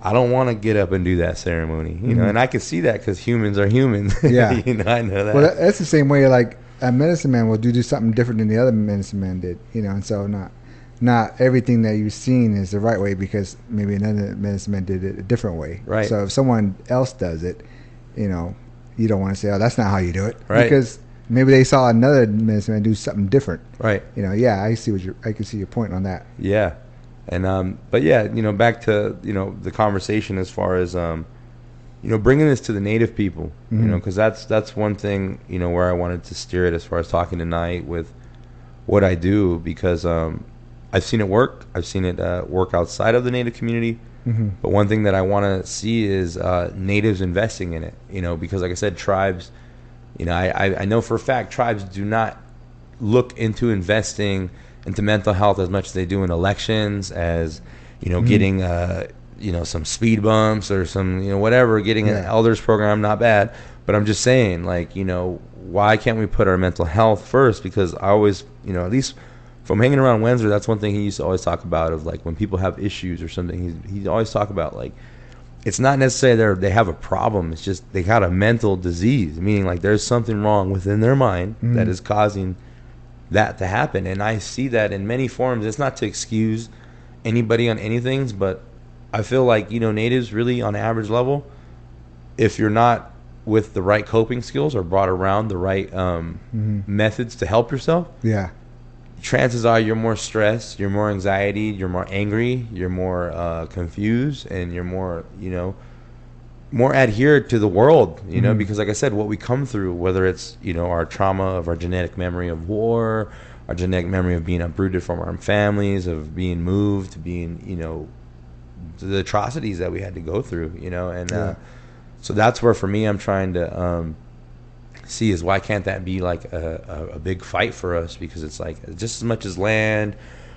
I don't want to get up and do that ceremony, you know. And I can see that because humans are humans. Yeah. You know, I know that. Well, that's the same way like a medicine man will do something different than the other medicine man did, you know. And so not everything that you've seen is the right way, because maybe another medicine man did it a different way. Right. So if someone else does it, you know, you don't want to say, oh, that's not how you do it. Right. Because maybe they saw another medicine man do something different. Right. You know, yeah, I can see your point on that. Yeah. And but yeah, you know, back to, you know, the conversation as far as you know, bringing this to the native people, you know, because that's one thing, you know, where I wanted to steer it as far as talking tonight with what I do, because I've seen it work. I've seen it work outside of the native community. But one thing that I want to see is natives investing in it, you know, because like I said, tribes, you know, I know for a fact tribes do not look into investing into mental health as much as they do in elections, as, you know, getting, you know, some speed bumps or some, you know, whatever, getting an elders program, not bad. But I'm just saying, like, why can't we put our mental health first? Because I always, at least from hanging around Windsor, that's one thing he used to always talk about, of like when people have issues or something, he'd always talk about, like, it's not necessarily they have a problem. It's just they got a mental disease, meaning like there's something wrong within their mind that is causing that to happen. And I see that in many forms. It's not to excuse anybody on anything, but I feel like, natives really on average level, if you're not with the right coping skills or brought around the right methods to help yourself, chances are you're more stressed, you're more anxiety, you're more angry, you're more confused, and you're more, more adhered to the world, because like I said, what we come through, whether it's, our trauma of our genetic memory of war, our genetic memory of being uprooted from our families, of being moved, being, the atrocities that we had to go through, and so that's where, for me, I'm trying to see is why can't that be like a big fight for us? Because it's like just as much as land,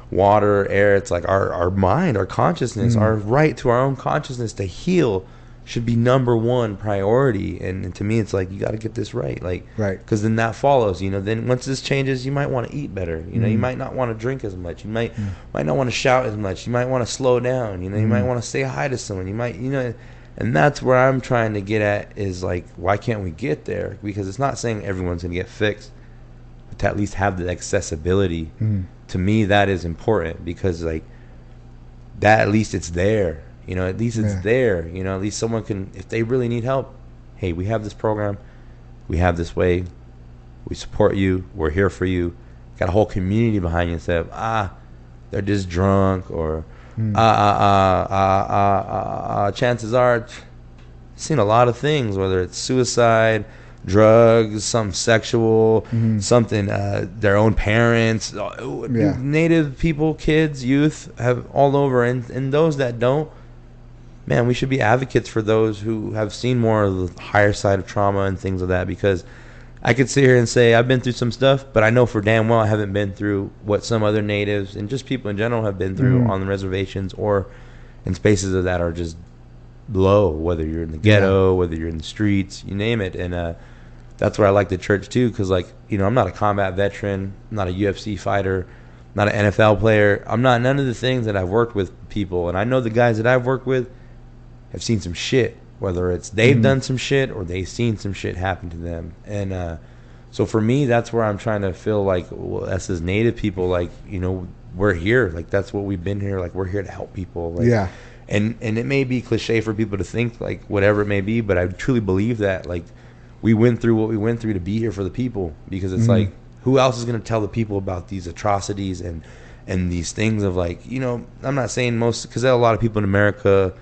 water, air, it's like our mind, our consciousness, our right to our own consciousness to heal should be number one priority. And to me, it's like, you got to get this right. Like, because then that follows, then once this changes, you might want to eat better. You might not want to drink as much. You might not want to shout as much. You might want to slow down. You might want to say hi to someone. You might, and that's where I'm trying to get at, is like, why can't we get there? Because it's not saying everyone's going to get fixed, but to at least have the accessibility. To me, that is important, because like that, at least it's there. At least it's there. At least someone can, if they really need help, hey, we have this program, we have this way, we support you, we're here for you. Got a whole community behind you instead of, they're just drunk, or chances are, I've seen a lot of things, whether it's suicide, drugs, something sexual, something, their own parents, native people, kids, youth, have all over. And those that don't, man, we should be advocates for those who have seen more of the higher side of trauma and things like that, because I could sit here and say I've been through some stuff, but I know for damn well I haven't been through what some other natives and just people in general have been through on the reservations or in spaces of that are just low, whether you're in the ghetto, whether you're in the streets, you name it. And that's where I like the church too, because like, I'm not a combat veteran, I'm not a UFC fighter, I'm not an NFL player, I'm not none of the things that I've worked with people. And I know the guys that I've worked with have seen some shit, whether it's they've done some shit or they've seen some shit happen to them. And so for me, that's where I'm trying to feel like, well, us as native people, like, we're here, like that's what we've been here, like we're here to help people, like, and it may be cliche for people to think like whatever it may be, but I truly believe that like we went through what we went through to be here for the people, because it's like, who else is going to tell the people about these atrocities and these things of like, I'm not saying most, because there are a lot of people in America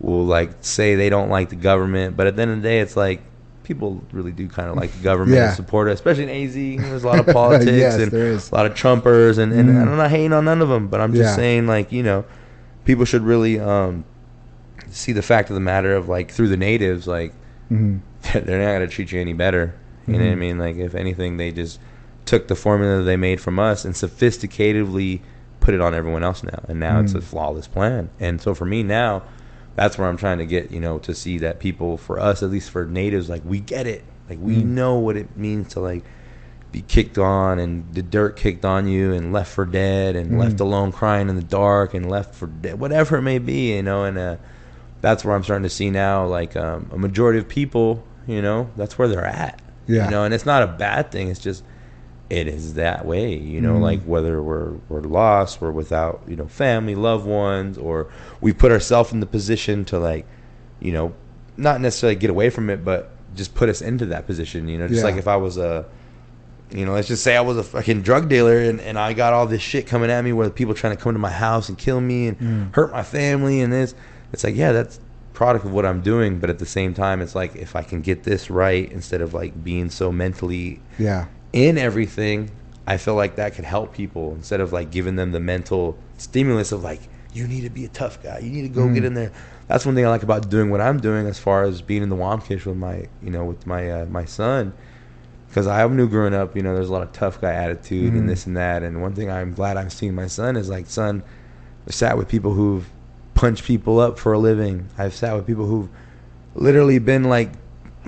will like say they don't like the government, but at the end of the day, it's like people really do kind of like the government and support it, especially in AZ. There's a lot of politics and a lot of Trumpers, and I'm not hating on none of them, but I'm just saying like, people should really see the fact of the matter of like, through the natives, like they're not going to treat you any better. You know what I mean? Like, if anything, they just took the formula they made from us and sophisticatedly put it on everyone else now, and now it's a flawless plan. And so for me now, that's where I'm trying to get, to see that people, for us, at least for natives, like we get it. Like we know what it means to like be kicked on and the dirt kicked on you and left for dead and left alone crying in the dark and left for dead, whatever it may be, and that's where I'm starting to see now, like a majority of people, that's where they're at. And it's not a bad thing. It's just, it is that way, like whether we're lost, we're without, family, loved ones, or we put ourselves in the position to like, not necessarily get away from it, but just put us into that position, just like if I was let's just say I was a fucking drug dealer and I got all this shit coming at me where people trying to come to my house and kill me and hurt my family and this, it's like, yeah, that's product of what I'm doing. But at the same time, it's like, if I can get this right, instead of like being so mentally in everything, I feel like that could help people, instead of like giving them the mental stimulus of like, you need to be a tough guy, you need to go get in there. That's one thing I like about doing what I'm doing, as far as being in the Wamkish with my with my son, because I knew growing up, there's a lot of tough guy attitude and this and that. And one thing I'm glad I'm seeing my son is like, son, I've sat with people who've punched people up for a living. I've sat with people who've literally been like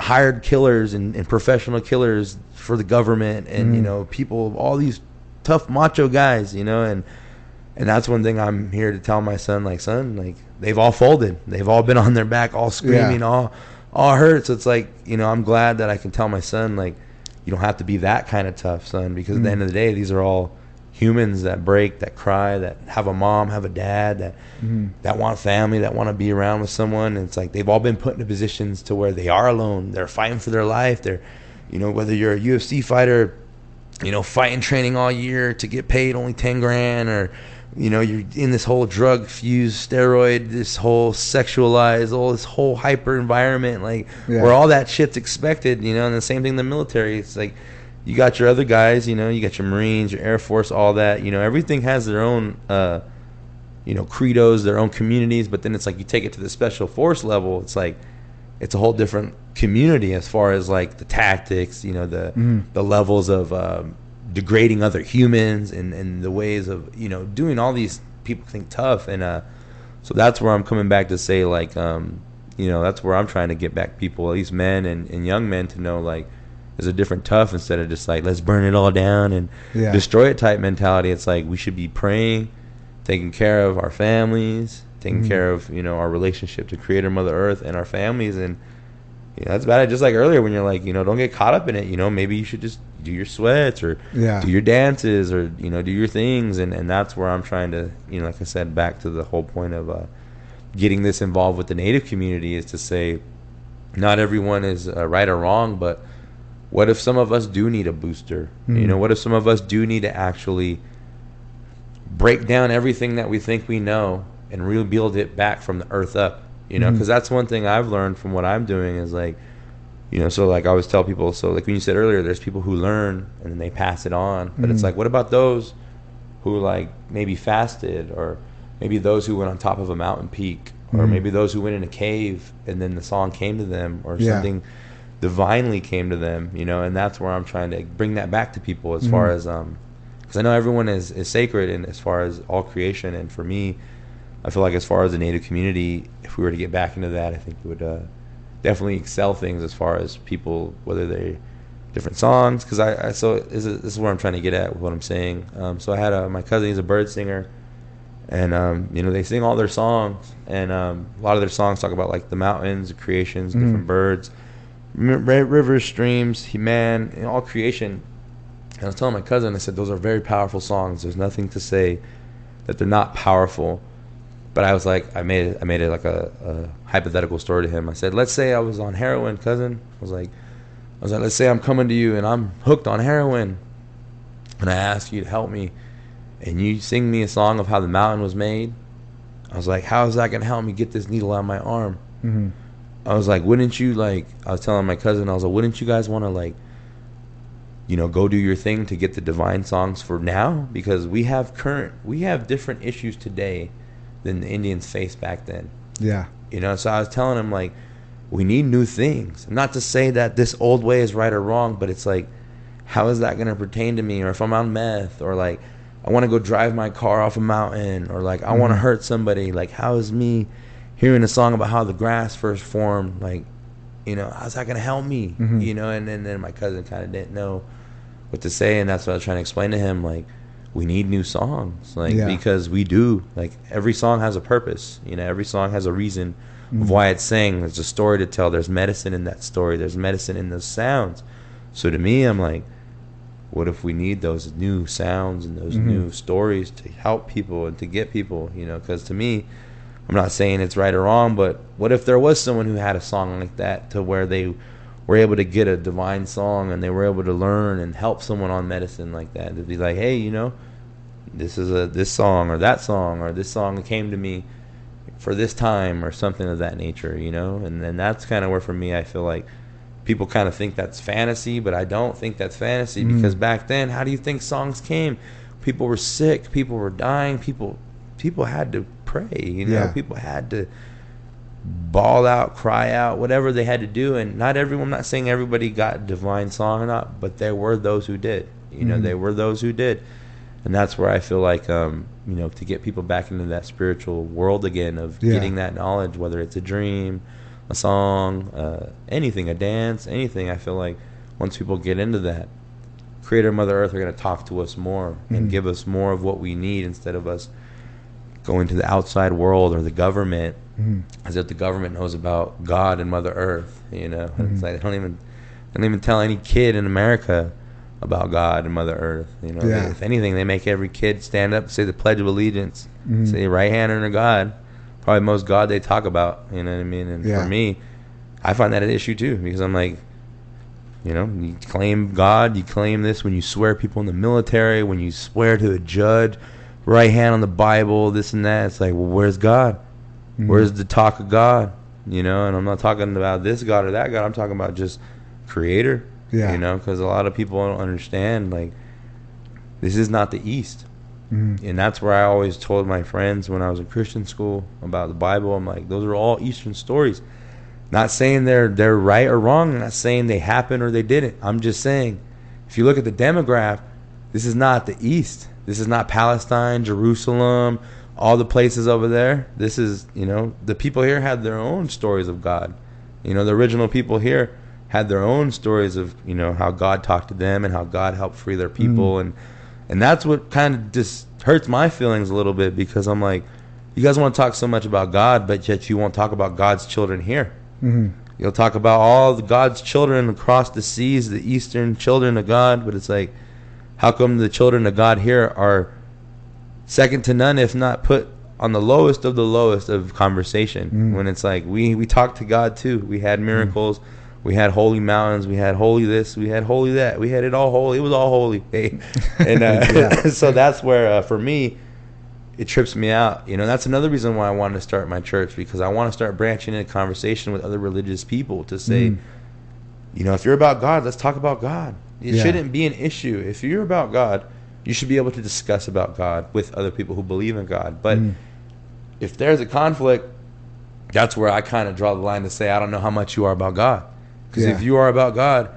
hired killers and professional killers for the government, and you know, people, all these tough macho guys, you know, and that's one thing I'm here to tell my son, like, son, like, they've all folded, they've all been on their back, all screaming, all hurt. So it's like, you know, I'm glad that I can tell my son, like, you don't have to be that kind of tough, son, because at the end of the day, these are all humans that break, that cry, that have a mom, have a dad, that want family, that want to be around with someone. And it's like they've all been put into positions to where they are alone. They're fighting for their life. They're, you know, whether you're a UFC fighter, you know, fighting, training all year to get paid only 10 grand, or, you know, you're in this whole drug fused steroid, this whole sexualized, all this whole hyper environment, like where all that shit's expected, you know. And the same thing in the military. It's like, you got your other guys, you know, you got your Marines, your Air Force, all that, you know, everything has their own, you know, credos, their own communities. But then it's like, you take it to the special force level, it's like, it's a whole different community as far as like the tactics, you know, the levels of degrading other humans, and the ways of, you know, doing all these people think tough. And so that's where I'm coming back to say, like, you know, that's where I'm trying to get back people, at least men and young men, to know, like, there's a different tough, instead of just like, let's burn it all down and destroy it type mentality. It's like, we should be praying, taking care of our families, taking care of, you know, our relationship to Creator Mother Earth and our families. And, you know, that's about it. Just like earlier when you're like, you know, don't get caught up in it. You know, maybe you should just do your sweats, or do your dances, or, you know, do your things. And that's where I'm trying to, you know, like I said, back to the whole point of getting this involved with the Native community, is to say, not everyone is right or wrong, but what if some of us do need a booster? You know, what if some of us do need to actually break down everything that we think we know and rebuild it back from the earth up? You know, because that's one thing I've learned from what I'm doing is, like, you know, so like I always tell people, so like when you said earlier, there's people who learn and then they pass it on. But it's like, what about those who, like, maybe fasted, or maybe those who went on top of a mountain peak, or maybe those who went in a cave and then the song came to them, or something divinely came to them, you know. And that's where I'm trying to bring that back to people, as far as because I know everyone is sacred, and as far as all creation. And for me, I feel like as far as the Native community, if we were to get back into that, I think it would definitely excel things as far as people, whether they different songs. Because I so this is where I'm trying to get at with what I'm saying. So I had my cousin, he's a bird singer, and you know, they sing all their songs, and a lot of their songs talk about, like, the mountains, the creations, different birds, rivers, streams, man, you know, all creation. And I was telling my cousin, I said, those are very powerful songs. There's nothing to say that they're not powerful. But I was like, I made it like a hypothetical story to him. I said, let's say I was on heroin, cousin. I was like, let's say I'm coming to you and I'm hooked on heroin, and I ask you to help me, and you sing me a song of how the mountain was made. I was like, how is that gonna help me get this needle out of my arm? I was like, wouldn't you, like, I was telling my cousin, I was like, wouldn't you guys want to, like, you know, go do your thing to get the divine songs for now? Because we have different issues today than the Indians faced back then. Yeah. You know, so I was telling him, like, we need new things. Not to say that this old way is right or wrong, but it's like, how is that going to pertain to me? Or if I'm on meth, or, like, I want to go drive my car off a mountain, or, like, I want to hurt somebody, like, how is me hearing a song about how the grass first formed, like, you know, how's that going to help me? You know, and then my cousin kind of didn't know what to say, and that's what I was trying to explain to him, like, we need new songs, like, because we do, like, every song has a purpose, you know, every song has a reason of why it's sang. There's a story to tell, there's medicine in that story, there's medicine in those sounds. So to me, I'm like, what if we need those new sounds and those new stories to help people and to get people, you know? Because to me, I'm not saying it's right or wrong, but what if there was someone who had a song like that, to where they were able to get a divine song and they were able to learn and help someone on medicine like that, to be like, hey, you know, this is this song, or this song came to me for this time, or something of that nature, you know? And then that's kind of where, for me, I feel like people kind of think that's fantasy, but I don't think that's fantasy, because back then, how do you think songs came? People were sick, people were dying, people had to pray, you know, people had to bawl out, cry out, whatever they had to do. And not everyone, I'm not saying everybody got a divine song or not, but there were those who did, you know, there were those who did. And that's where I feel like, you know, to get people back into that spiritual world again, of getting that knowledge, whether it's a dream, a song, anything, a dance, anything. I feel like once people get into that, Creator, Mother Earth are going to talk to us more and give us more of what we need instead of us going to the outside world or the government as if the government knows about God and Mother Earth. It's like they don't even tell any kid in America about God and Mother Earth. If anything, they make every kid stand up, say the Pledge of Allegiance, say right hand under God. Probably most God they talk about. You know what I mean? And for me, I find that an issue too, because I'm like, you claim God, you claim this when you swear people in the military, when you swear to a judge, right hand on the Bible, this and that. It's like, well, where's God? Where's the talk of God? And I'm not talking about this God or that God. I'm talking about just Creator. Because a lot of people don't understand, like, this is not the East. And that's where I always told my friends when I was in Christian school about the Bible. I'm like, those are all Eastern stories. Not saying they're right or wrong. I'm not saying they happened or they didn't. I'm just saying, if you look at the demograph, this is not the East. This is not Palestine, Jerusalem, all the places over there. This is, the people here had their own stories of God. The original people here had their own stories of, how God talked to them and how God helped free their people. And that's what kind of just hurts my feelings a little bit, because I'm like, you guys want to talk so much about God, but yet you won't talk about God's children here. You'll talk about all the God's children across the seas, the Eastern children of God, but it's like, how come the children of God here are second to none, if not put on the lowest of conversation? When it's like, we talk to God too. We had miracles. We had holy mountains. We had holy this. We had holy that. We had it all holy. It was all holy. And so that's where, for me, it trips me out. That's another reason why I wanted to start my church, because I want to start branching into conversation with other religious people to say, if you're about God, let's talk about God. It shouldn't be an issue. If you're about God, you should be able to discuss about God with other people who believe in God. But if there's a conflict, that's where I kind of draw the line to say, I don't know how much you are about God. Because if you are about God,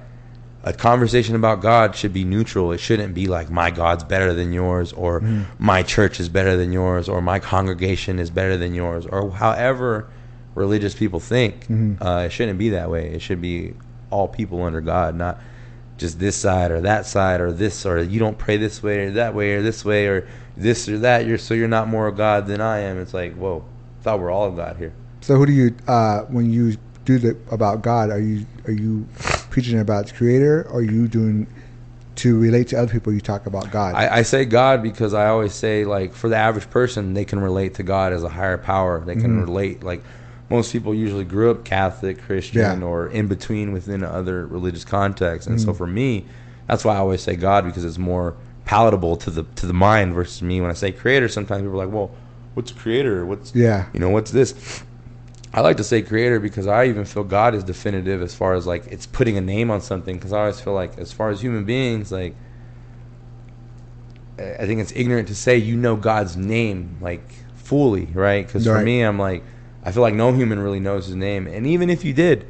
a conversation about God should be neutral. It shouldn't be like, my God's better than yours, or my church is better than yours, or my congregation is better than yours, or however religious people think. It shouldn't be that way. It should be all people under God, not just this side or that side, or this, or you don't pray this way or that way or this way or this or that. You're not more of God than I am. It's like, whoa, I thought we're all of God here. So who do you, when you do the about God, are you preaching about the Creator, or are you doing to relate to other people? You talk about God. I say God because I always say, like, for the average person, they can relate to God as a higher power. They can relate, like, most people usually grew up Catholic, Christian, or in between within other religious contexts. And so for me, that's why I always say God, because it's more palatable to the mind versus me. When I say Creator, sometimes people are like, well, what's Creator? What's what's this? I like to say Creator because I even feel God is definitive as far as, like, it's putting a name on something. Because I always feel like, as far as human beings, like, I think it's ignorant to say God's name, like, fully, right? Because for me, I'm like, I feel like no human really knows His name. And even if you did,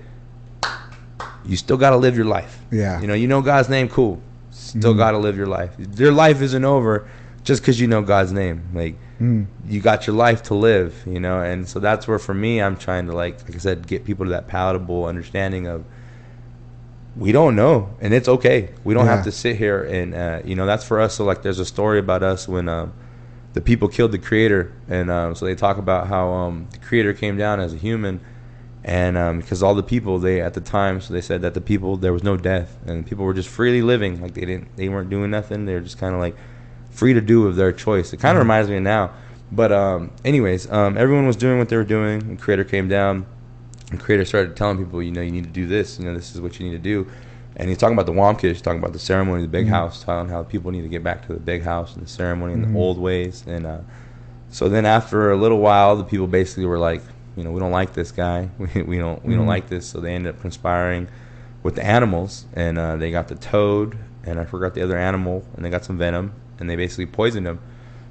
you still got to live your life. You know God's name, cool. Still got to live your life. Your life isn't over just because you know God's name. Like, you got your life to live, and so that's where, for me, I'm trying to, like I said, get people to that palatable understanding of, we don't know, and it's okay. We don't have to sit here and, that's for us. So, like, there's a story about us when the people killed the Creator, and so they talk about how the Creator came down as a human, and because all the people, they at the time, so they said that the people, there was no death, and people were just freely living, like they weren't doing nothing. They were just kind of like free to do of their choice. It kind of reminds me of now. But anyways, everyone was doing what they were doing, and Creator came down, and Creator started telling people, you need to do this, this is what you need to do. And he's talking about the Wamkish, he's talking about the ceremony, the big house, telling how people need to get back to the big house and the ceremony and the old ways. And so then after a little while, the people basically were like, we don't like this guy, we don't like this. So they ended up conspiring with the animals, and they got the toad, and I forgot the other animal, and they got some venom, and they basically poisoned him.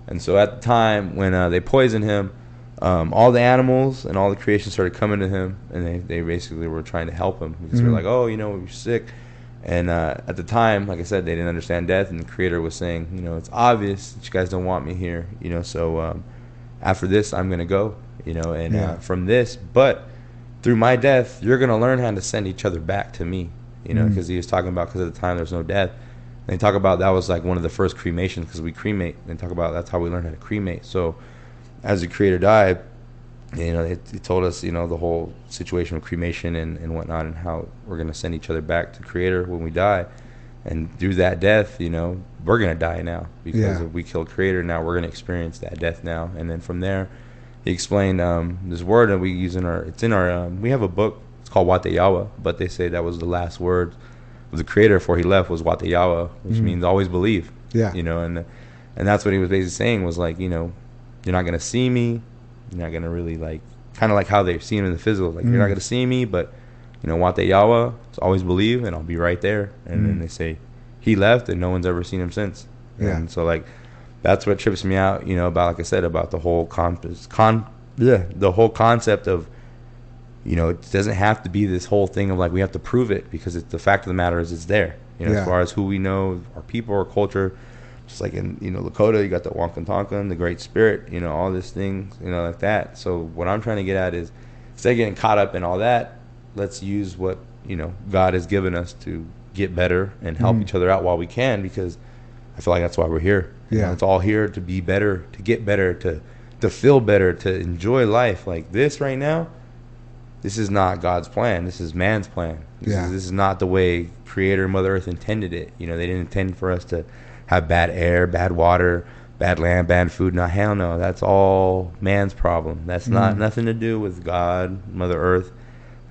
And so at the time when they poisoned him, all the animals and all the creation started coming to him, and they basically were trying to help him, because they were like, oh, you're sick. And at the time, like I said, they didn't understand death, and the Creator was saying, it's obvious that you guys don't want me here, so after this, I'm going to go, and from this, but through my death, you're going to learn how to send each other back to me, you know, because he was talking about, because at the time there's no death. And they talk about that was like one of the first cremations, because we cremate. And they talk about that's how we learn how to cremate. So as the Creator died, you know, it told us, you know, the whole situation of cremation and whatnot, and how we're going to send each other back to Creator when we die. And through that death, you know, we're going to die now, because if we killed Creator, now we're going to experience that death now. And then from there, he explained this word that we use we have a book, it's called Wate Yawa, but they say that was the last word of the Creator before he left, was Wate Yawa, which means always believe. Yeah. You know, and that's what he was basically saying, was like, you know, you're not going to see me. You're not going to really, like, kind of like how they've seen him in the physical. Like, you're not going to see me, but, you know, Wate Yawa, always believe, and I'll be right there. And then they say, he left, and no one's ever seen him since. Yeah. And so, like, that's what trips me out, you know, about, like I said, about the whole the whole concept of, you know, it doesn't have to be this whole thing of, like, we have to prove it, because the fact of the matter is it's there. You know, as far as who we know, our people, our culture. Just like in, you know, Lakota, you got the Wankan Tonkan, the Great Spirit, you know, all these things, you know, like that. So what I'm trying to get at is, instead of getting caught up in all that, let's use what, you know, God has given us to get better and help each other out while we can, because I feel like that's why we're here. You know, it's all here to be better, to get better, to feel better, to enjoy life. Like this right now, this is not God's plan. This is man's plan. This is not the way Creator, Mother Earth intended it. You know, they didn't intend for us to have bad air, bad water, bad land, bad food. No, hell no. That's all man's problem. That's not nothing to do with God, Mother Earth.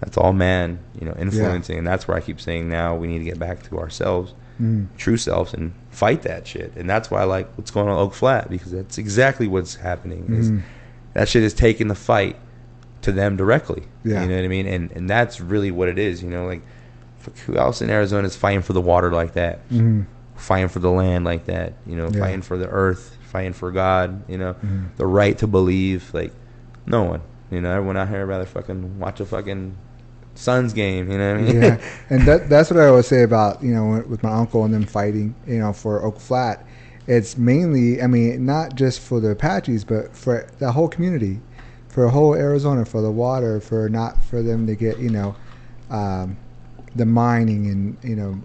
That's all man, you know, influencing. And that's where I keep saying now we need to get back to ourselves, true selves, and fight that shit. And that's why I like what's going on Oak Flat, because that's exactly what's happening. Is that shit is taking the fight to them directly. You know what I mean? And that's really what it is, you know, like, who else in Arizona is fighting for the water like that? Fighting for the land like that, you know, fighting for the earth, fighting for God, you know, the right to believe. Like, no one, you know, everyone out here rather fucking watch a fucking Suns game, you know what I mean? And that's what I always say about, you know, with my uncle and them fighting, you know, for Oak Flat. It's mainly, I mean, not just for the Apaches, but for the whole community, for whole Arizona, for the water, for them to get, you know, the mining and, you know,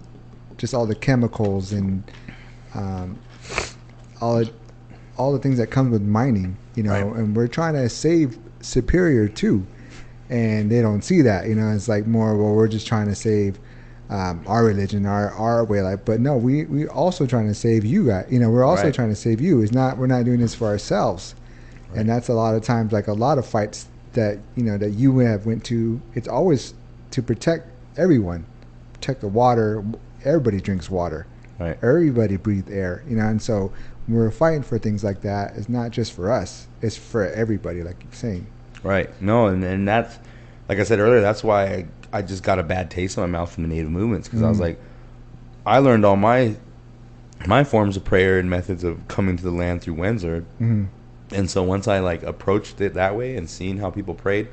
just all the chemicals and all the things that come with mining, you know, and we're trying to save Superior too, and they don't see that, you know. It's like more, well, we're just trying to save our religion, our way of life, but no, we also trying to save you guys, you know. We're also trying to save you. We're not doing this for ourselves, and that's a lot of times, like a lot of fights that, you know, that you have went to. It's always to protect everyone, protect the water. Everybody drinks water. Everybody breathes air, you know. And so when we're fighting for things like that, it's not just for us. It's for everybody, like you're saying. Right. No, and that's, like I said earlier, that's why I just got a bad taste in my mouth from the Native movements, because I was like, I learned all my forms of prayer and methods of coming to the land through Windsor. And so once I, like, approached it that way and seeing how people prayed,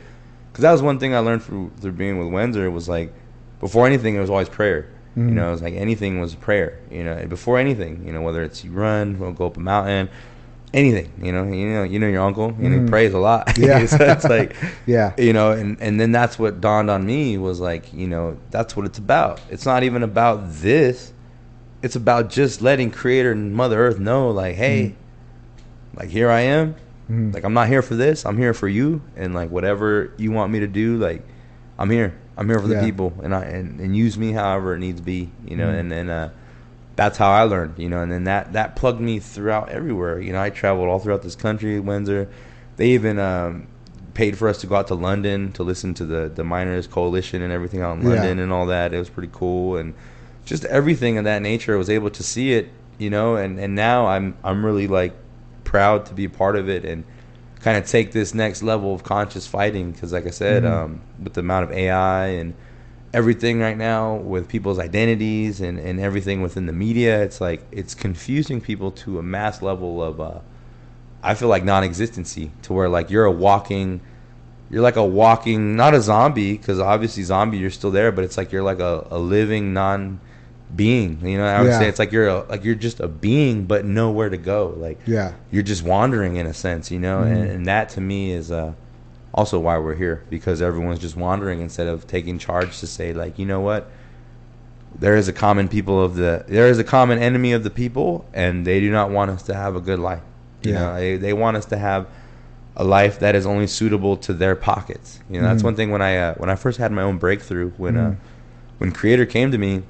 because that was one thing I learned through being with Windsor, was like, before anything, it was always prayer. You know, it was like anything was prayer. You know, before anything, you know, whether it's you run, or go up a mountain, anything. You know, your uncle. You know, he prays a lot. Yeah. So it's like, you know, and then that's what dawned on me, was like, you know, that's what it's about. It's not even about this. It's about just letting Creator and Mother Earth know, like, hey, like, here I am. Like, I'm not here for this. I'm here for you, and like whatever you want me to do, like, I'm here. I'm here for the people, and use me however it needs to be, you know. And then that's how I learned, you know. And then that plugged me throughout everywhere. You know, I traveled all throughout this country, Windsor. They even paid for us to go out to London to listen to the Miners Coalition and everything out in London and all that. It was pretty cool, and just everything of that nature. I was able to see it, you know. And now I'm really, like, proud to be a part of it and kind of take this next level of conscious fighting, because, like I said, with the amount of AI and everything right now with people's identities and everything within the media, it's like, it's confusing people to a mass level of I feel like non-existency, to where, like, you're like a walking, not a zombie, because obviously zombie, you're still there, but it's like you're like a living non-being, you know. I would say it's like you're just a being, but nowhere to go. Like, you're just wandering in a sense, you know. And that to me is also why we're here, because everyone's just wandering instead of taking charge to say, like, you know what, there is a common enemy of the people, and they do not want us to have a good life. You know, they want us to have a life that is only suitable to their pockets. You know, that's one thing when I first had my own breakthrough, when Creator came to me,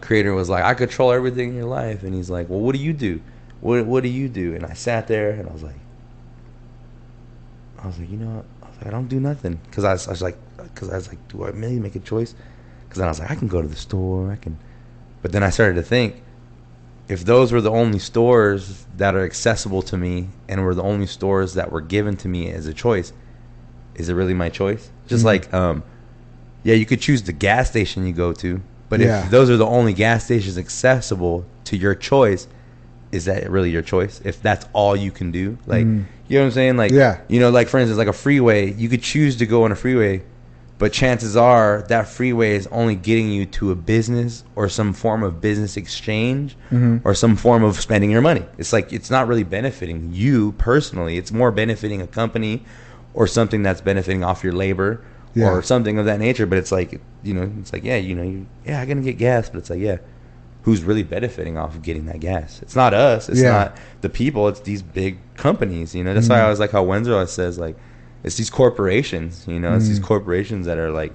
Creator was like, I control everything in your life. And he's like, well, what do you do? What do you do? And I sat there and I was like, you know what? I don't do nothing. Because I was like, do I really make a choice? Because then I was like, I can go to the store. But then I started to think, if those were the only stores that are accessible to me and were the only stores that were given to me as a choice, is it really my choice? Just like, you could choose the gas station you go to, but if those are the only gas stations accessible to your choice, is that really your choice? If that's all you can do? Like, you know what I'm saying? Like, you know, like for instance, like a freeway, you could choose to go on a freeway, but chances are that freeway is only getting you to a business or some form of business exchange or some form of spending your money. It's like, it's not really benefiting you personally. It's more benefiting a company or something that's benefiting off your labor or something of that nature. But it's like, you know, it's like, I'm going to get gas. But it's like, who's really benefiting off of getting that gas? It's not us. It's not the people. It's these big companies, you know. That's why I was like how Wenzel says, like, it's these corporations, you know. It's these corporations that are like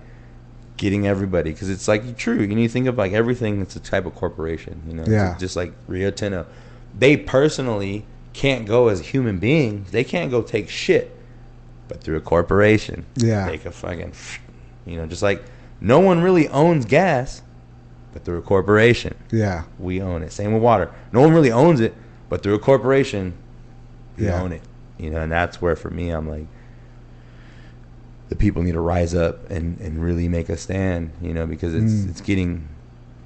getting everybody, because it's like true. You need to think of like everything. It's a type of corporation, you know. Just like Rio Tinto, they personally can't go as human beings. They can't go take shit, but through a corporation, they can fucking, you know. Just like no one really owns gas, but through a corporation, we own it. Same with water. No one really owns it, but through a corporation, we own it. You know, and that's where for me, I'm like, the people need to rise up and really make a stand, you know, because it's getting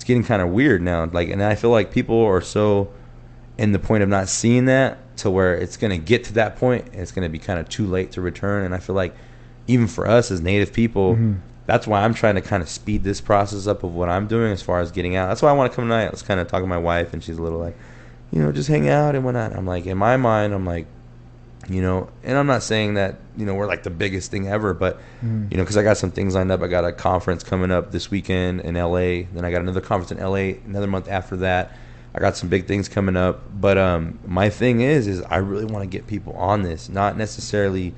kind of weird now. Like, and I feel like people are so in the point of not seeing that to where it's going to get to that point and it's going to be kind of too late to return. And I feel like even for us as Native people, that's why I'm trying to kind of speed this process up of what I'm doing as far as getting out. That's why I want to come tonight. I was kind of talking to my wife, and she's a little like, you know, just hang out and whatnot. I'm like, in my mind, I'm like, you know, and I'm not saying that, you know, we're like the biggest thing ever, but, you know, because I got some things lined up. I got a conference coming up this weekend in LA. Then I got another conference in LA another month after that. I got some big things coming up. But my thing is I really want to get people on this, not necessarily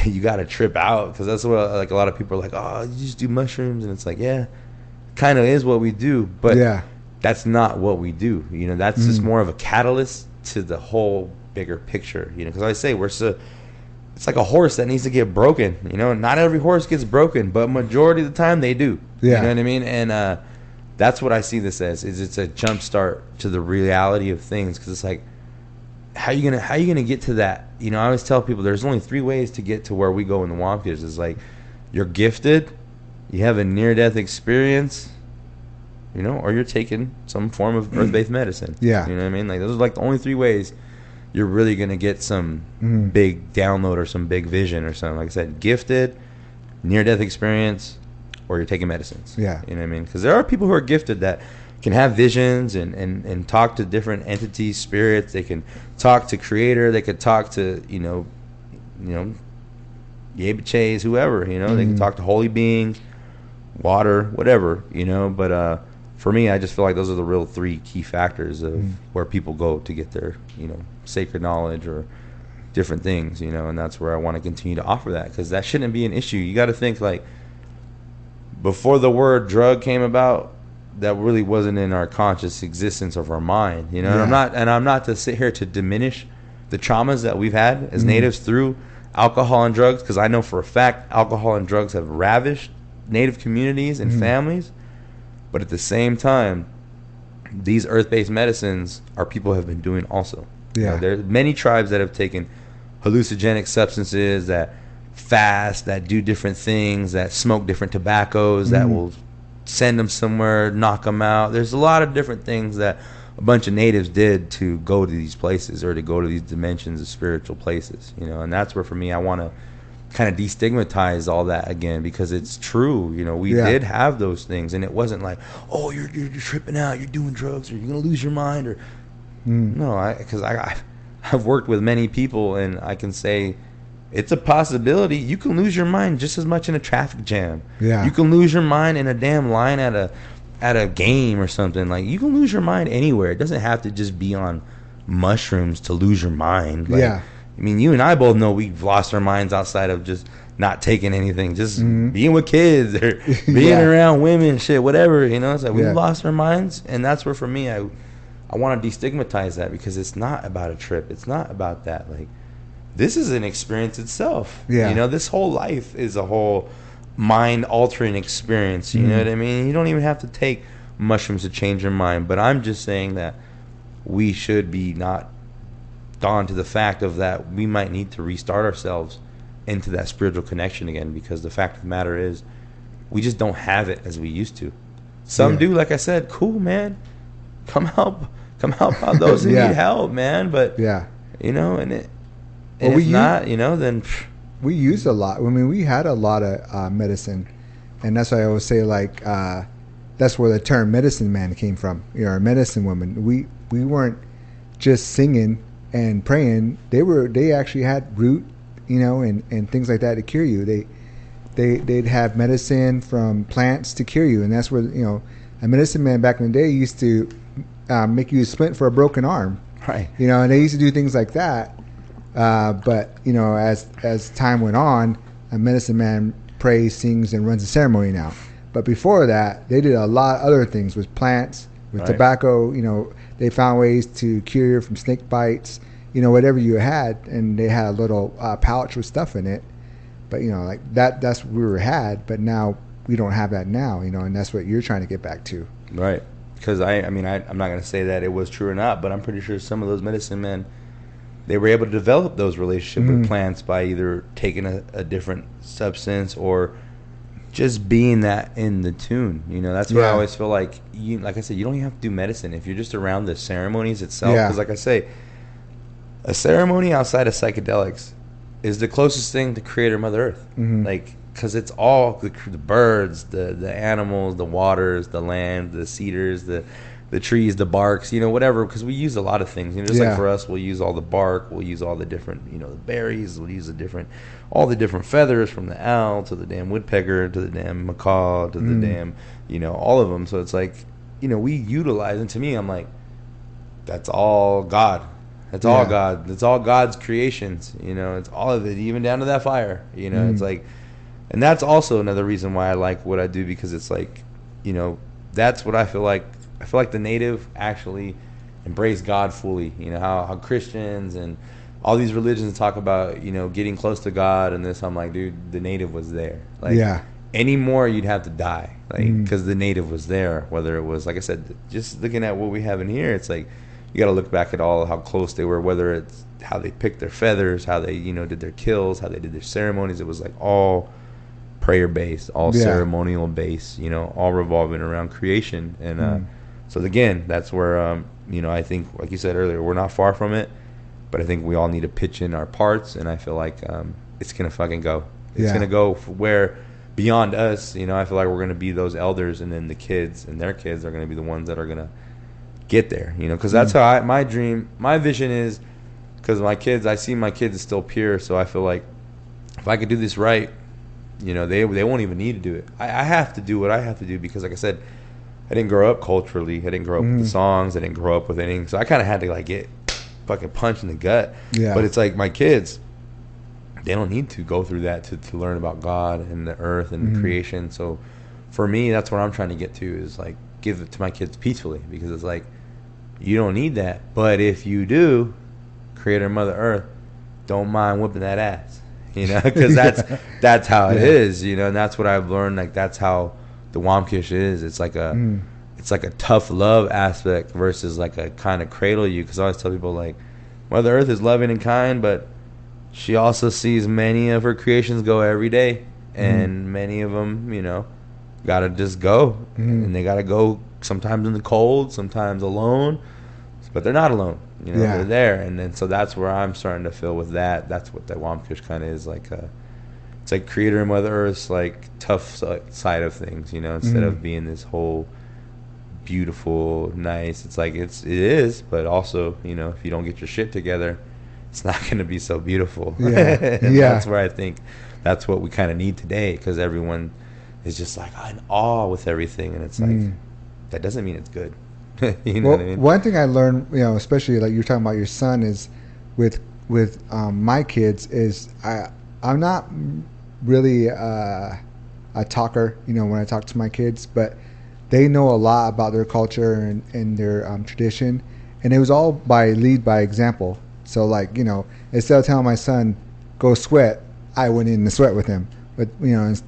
you got to trip out, because that's what like a lot of people are like, oh, you just do mushrooms. And it's like, kind of is what we do. But that's not what we do. You know, that's just more of a catalyst to the whole bigger picture, you know, because I say it's like a horse that needs to get broken, you know. Not every horse gets broken, but majority of the time they do. You know what I mean? And that's what I see this as, is it's a jump start to the reality of things, because it's like, how you gonna get to that? You know, I always tell people there's only 3 ways to get to where we go in the Wampus. It's like, you're gifted, you have a near-death experience, you know, or you're taking some form of earth-based medicine. You know what I mean? Like, those are like the only 3 ways you're really going to get some big download or some big vision or something. Like I said, gifted, near-death experience, or you're taking medicines. You know what I mean? Because there are people who are gifted that can have visions and talk to different entities, spirits. They can talk to Creator. They could talk to, you know, Yebiches, whoever, you know. They can talk to holy beings, water, whatever, you know. But for me, I just feel like those are the real 3 key factors of where people go to get their, you know, sacred knowledge or different things, you know. And that's where I want to continue to offer that, because that shouldn't be an issue. You got to think, like, before the word drug came about, that really wasn't in our conscious existence of our mind, you know. And I'm not to sit here to diminish the traumas that we've had as natives through alcohol and drugs, because I know for a fact alcohol and drugs have ravished Native communities and families. But at the same time, these earth-based medicines are people have been doing also. You know, there are many tribes that have taken hallucinogenic substances, that fast, that do different things, that smoke different tobaccos, that will send them somewhere, knock them out. There's a lot of different things that a bunch of natives did to go to these places, or to go to these dimensions of spiritual places, you know. And that's where, for me, I want to kind of destigmatize all that again, because it's true. You know, we did have those things, and it wasn't like, oh, you're tripping out, you're doing drugs, or you're gonna lose your mind, or no, because I've worked with many people, and I can say it's a possibility. You can lose your mind just as much in a traffic jam. Yeah. You can lose your mind in a damn line at a game or something. Like, you can lose your mind anywhere. It doesn't have to just be on mushrooms to lose your mind. Like, Yeah. I mean, you and I both know we've lost our minds outside of just not taking anything, just being with kids or being Yeah. around women, shit, whatever. You know, it's like we've Yeah. lost our minds, and that's where for me, I want to destigmatize that, because it's not about a trip. It's not about that. Like, this is an experience itself. Yeah. You know, this whole life is a whole mind-altering experience. You know what I mean? You don't even have to take mushrooms to change your mind. But I'm just saying that we should be not dawned to the fact of that we might need to restart ourselves into that spiritual connection again, because the fact of the matter is we just don't have it as we used to. Some do, like I said. Cool, man. Come help out those who Yeah. need help, man. But Yeah. you know, and Well, if not, you know, then we used a lot. I mean, we had a lot of medicine, and that's why I always say, like, that's where the term medicine man came from. You know, or medicine woman. We weren't just singing and praying. They actually had root, you know, and things like that to cure you. They'd have medicine from plants to cure you, and that's where, you know, a medicine man back in the day used to make you a splint for a broken arm. right. You know, and they used to do things like that. But you know, as time went on, a medicine man prays, sings, and runs a ceremony now. But before that, they did a lot of other things with plants, with Right. tobacco. You know, they found ways to cure you from snake bites. You know, whatever you had, and they had a little pouch with stuff in it. But you know, like that's what we had. But now we don't have that now. You know, and that's what you're trying to get back to. Right. Because I mean, I'm not going to say that it was true or not, but I'm pretty sure some of those medicine men, they were able to develop those relationships with plants by either taking a different substance or just being that in the tune. You know, that's what I Yeah. always feel like. Like I said, you don't even have to do medicine if you're just around the ceremonies itself. Yeah. Because like I say, a ceremony outside of psychedelics is the closest thing to Creator Mother Earth. Like, because it's all the birds, the animals, the waters, the land, the cedars, the trees, the barks, you know, whatever. Because we use a lot of things. You know, just like for us, we'll use all the bark, we'll use all the different, you know, the berries, we'll use all the different feathers, from the owl to the damn woodpecker to the damn macaw to the damn, you know, all of them. So it's like, you know, we utilize, and to me, I'm like, that's all God. It's all God. It's all God's creations. You know, it's all of it, even down to that fire. You know, it's like, and that's also another reason why I like what I do, because it's like, you know, that's what I feel like. I feel like the native actually embrace God fully. You know, how Christians and all these religions talk about, you know, getting close to God and this. I'm like, dude, the native was there. Like, anymore, you'd have to die. Like, because the native was there. Whether it was, like I said, just looking at what we have in here, it's like, you got to look back at all how close they were, whether it's how they picked their feathers, how they, you know, did their kills, how they did their ceremonies. It was like all prayer based, all ceremonial based, you know, all revolving around creation. And so again, that's where, you know, I think, like you said earlier, we're not far from it, but I think we all need to pitch in our parts. And I feel like it's going to fucking go. It's going to go where beyond us, you know, I feel like we're going to be those elders, and then the kids and their kids are going to be the ones that are going to get there, you know, because that's how my dream, my vision is, because I see my kids is still pure, so I feel like if I could do this right, you know, they won't even need to do it. I have to do what I have to do, because like I said, I didn't grow up culturally, I didn't grow up with the songs, I didn't grow up with anything, so I kind of had to like get fucking punched in the gut. But it's like my kids, they don't need to go through that to learn about God and the earth and creation. So for me, that's what I'm trying to get to, is like give it to my kids peacefully, because it's like, you don't need that, but if you do, Creator Mother Earth don't mind whipping that ass, you know, because that's how it is, you know, and that's what I've learned. Like, that's how the Wamkish is. It's like a tough love aspect versus like a kind of cradle you, because I always tell people, like, Mother Earth is loving and kind, but she also sees many of her creations go every day, and many of them, you know, gotta just go, and they gotta go sometimes in the cold, sometimes alone, but they're not alone, you know. They're there. And then so that's where I'm starting to feel with that. That's what that Wamkish kind of is like. It's like Creator and Mother Earth's like tough side of things, you know, instead of being this whole beautiful, nice. It's like it is, but also, you know, if you don't get your shit together, it's not going to be so beautiful. Yeah. And Yeah. that's where I think that's what we kind of need today, because everyone is just like in awe with everything, and it's like that doesn't mean it's good. You know Well, what I mean? one thing I learned, especially like you're talking about your son, is with my kids is I'm not really a talker, when I talk to my kids, but they know a lot about their culture and their tradition, and it was all lead by example. So like instead of telling my son go sweat, I went in to sweat with him, but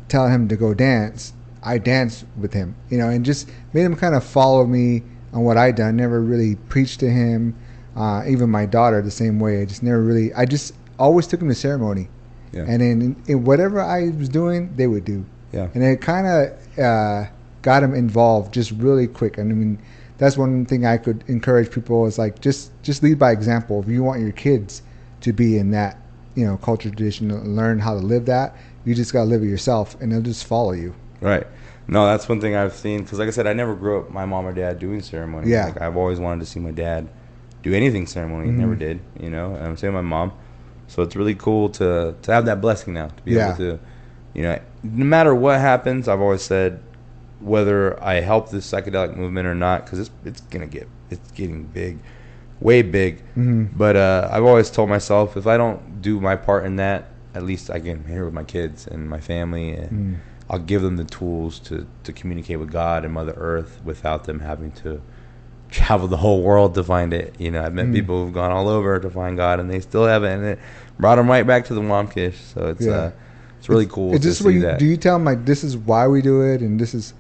telling him to go dance, I danced with him, and just made him kind of follow me on what I done. Never really preached to him. Even my daughter the same way. I just always took him to ceremony, Yeah. and in whatever I was doing, they would do. Yeah. And it kind of got him involved just really quick. And I mean, that's one thing I could encourage people is like just lead by example. If you want your kids to be in that culture tradition and learn how to live that, you just got to live it yourself, and they'll just follow you. Right. No, that's one thing I've seen, because like I said, I never grew up my mom or dad doing ceremony. Yeah. Like I've always wanted to see my dad do anything ceremony. Never did. I'm saying my mom. So it's really cool to have that blessing now, to be able to, no matter what happens, I've always said, whether I help this psychedelic movement or not, because it's getting big, way big. But I've always told myself, if I don't do my part in that, at least I can here with my kids and my family, and I'll give them the tools to communicate with God and Mother Earth without them having to travel the whole world to find it. I've met people who've gone all over to find God, and they still haven't, and it brought them right back to the Wamkish. So it's really cool to see that. Do you tell them like this is why we do it, and this is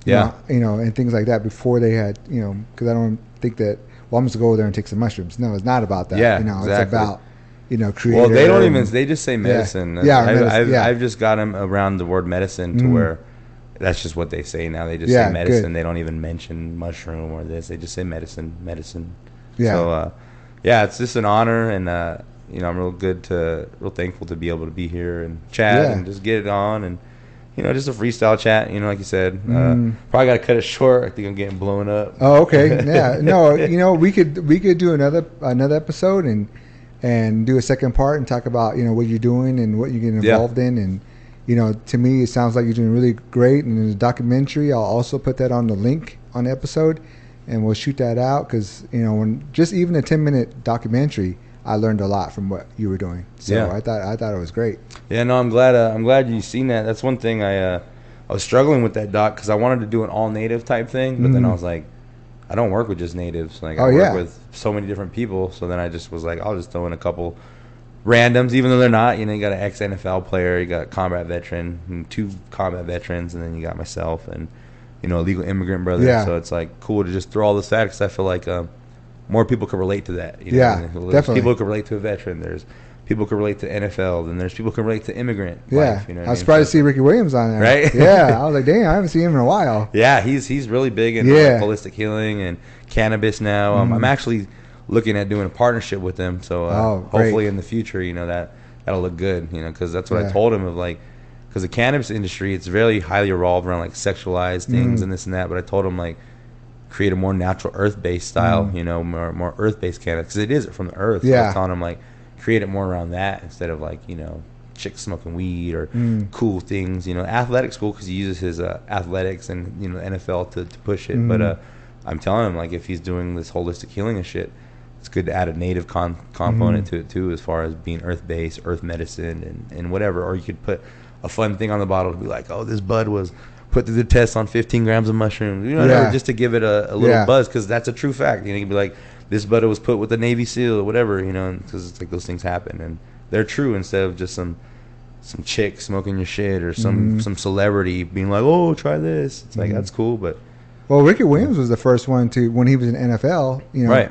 and things like that before they had because I don't think that I'm just gonna go there and take some mushrooms. No, it's not about that. Exactly. It's about creator. Well, they don't even. They just say medicine. Yeah. I've just got them around the word medicine to where that's just what they say now. They just say medicine. Good. They don't even mention mushroom or this. They just say medicine. Yeah. So it's just an honor, and I'm real thankful to be able to be here and chat and just get it on, and just a freestyle chat. Like you said, probably got to cut it short. I think I'm getting blown up. Oh, okay. Yeah. No, we could do another episode and do a second part and talk about what you're doing and what you get involved in, and to me it sounds like you're doing really great. And in the documentary, I'll also put that on the link on the episode, and we'll shoot that out, because when just even a 10-minute documentary, I learned a lot from what you were doing. So I thought it was great. Yeah, no, I'm glad you've seen that. That's one thing I was struggling with that doc, because I wanted to do an all native type thing, but then I was like, I don't work with just natives. Like I work with so many different people. So then I just was like, I'll just throw in a couple randoms, even though they're not. You got an ex-NFL player, you got a combat veteran, and 2 combat veterans, and then you got myself and a legal immigrant brother. Yeah. So it's like cool to just throw all this facts. I feel like more people can relate to that. Definitely. People can relate to a veteran. There's people can relate to NFL, and there's people can relate to immigrant life. I was surprised to see Ricky Williams on there. Right? Yeah, I was like, dang, I haven't seen him in a while. Yeah, he's really big in holistic healing and cannabis now. I'm actually looking at doing a partnership with him, so hopefully in the future, that'll look good. Because that's what I told him of, like, because the cannabis industry, it's very highly revolved around like sexualized things and this and that. But I told him, like, create a more natural earth-based style, more earth-based cannabis, because it is from the earth. So I was telling him, like, create it more around that instead of like chicks smoking weed or cool things. Athletic school, because he uses his athletics and NFL to push it. But I'm telling him, like, if he's doing this holistic healing and shit, it's good to add a native component to it too, as far as being earth-based, earth medicine, and whatever. Or you could put a fun thing on the bottle to be like, oh, this bud was put through the test on 15 grams of mushrooms, just to give it a little buzz, because that's a true fact. You can be like, this butter was put with a Navy SEAL or whatever, because it's like those things happen and they're true, instead of just some chick smoking your shit or some celebrity being like, oh, try this. It's like, that's cool, but Ricky Williams was the first one to, when he was in NFL,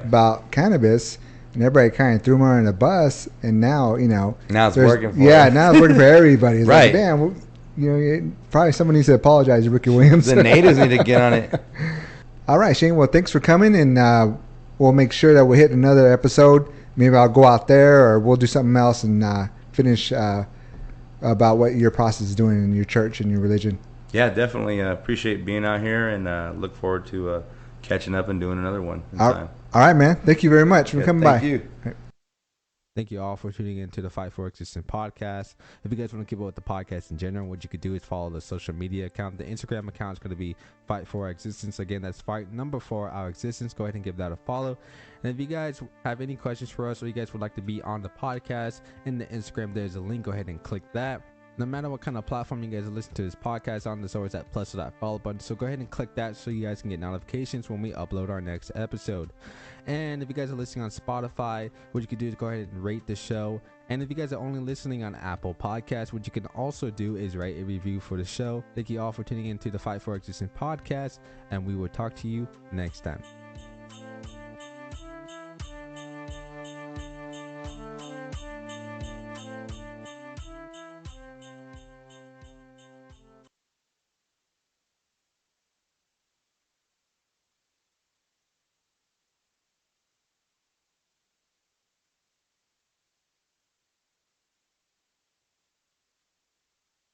about cannabis, and everybody kind of threw him under the bus, and now now it's working for him. Now it's working for everybody. It's right. Like, damn, probably someone needs to apologize to Ricky Williams. The natives need to get on it. All right, Shane. Well, thanks for coming, and we'll make sure that we hit another episode. Maybe I'll go out there, or we'll do something else and finish about what your process is doing in your church and your religion. Yeah, definitely appreciate being out here, and look forward to catching up and doing another one. All right, man. Thank you very much for coming by. Thank you. Thank you all for tuning into the Fight for Existence podcast. If you guys want to keep up with the podcast in general, what you could do is follow the social media account. The Instagram account is going to be Fight for Our Existence. Again, that's Fight number 4 Our Existence. Go ahead and give that a follow. And if you guys have any questions for us, or you guys would like to be on the podcast, in the Instagram there's a link. Go ahead and click that. No matter what kind of platform you guys listen to this podcast on, there's always that plus or that follow button. So go ahead and click that so you guys can get notifications when we upload our next episode. And if you guys are listening on Spotify, what you can do is go ahead and rate the show. And if you guys are only listening on Apple Podcasts, what you can also do is write a review for the show. Thank you all for tuning into the Fight for Existence podcast, and we will talk to you next time.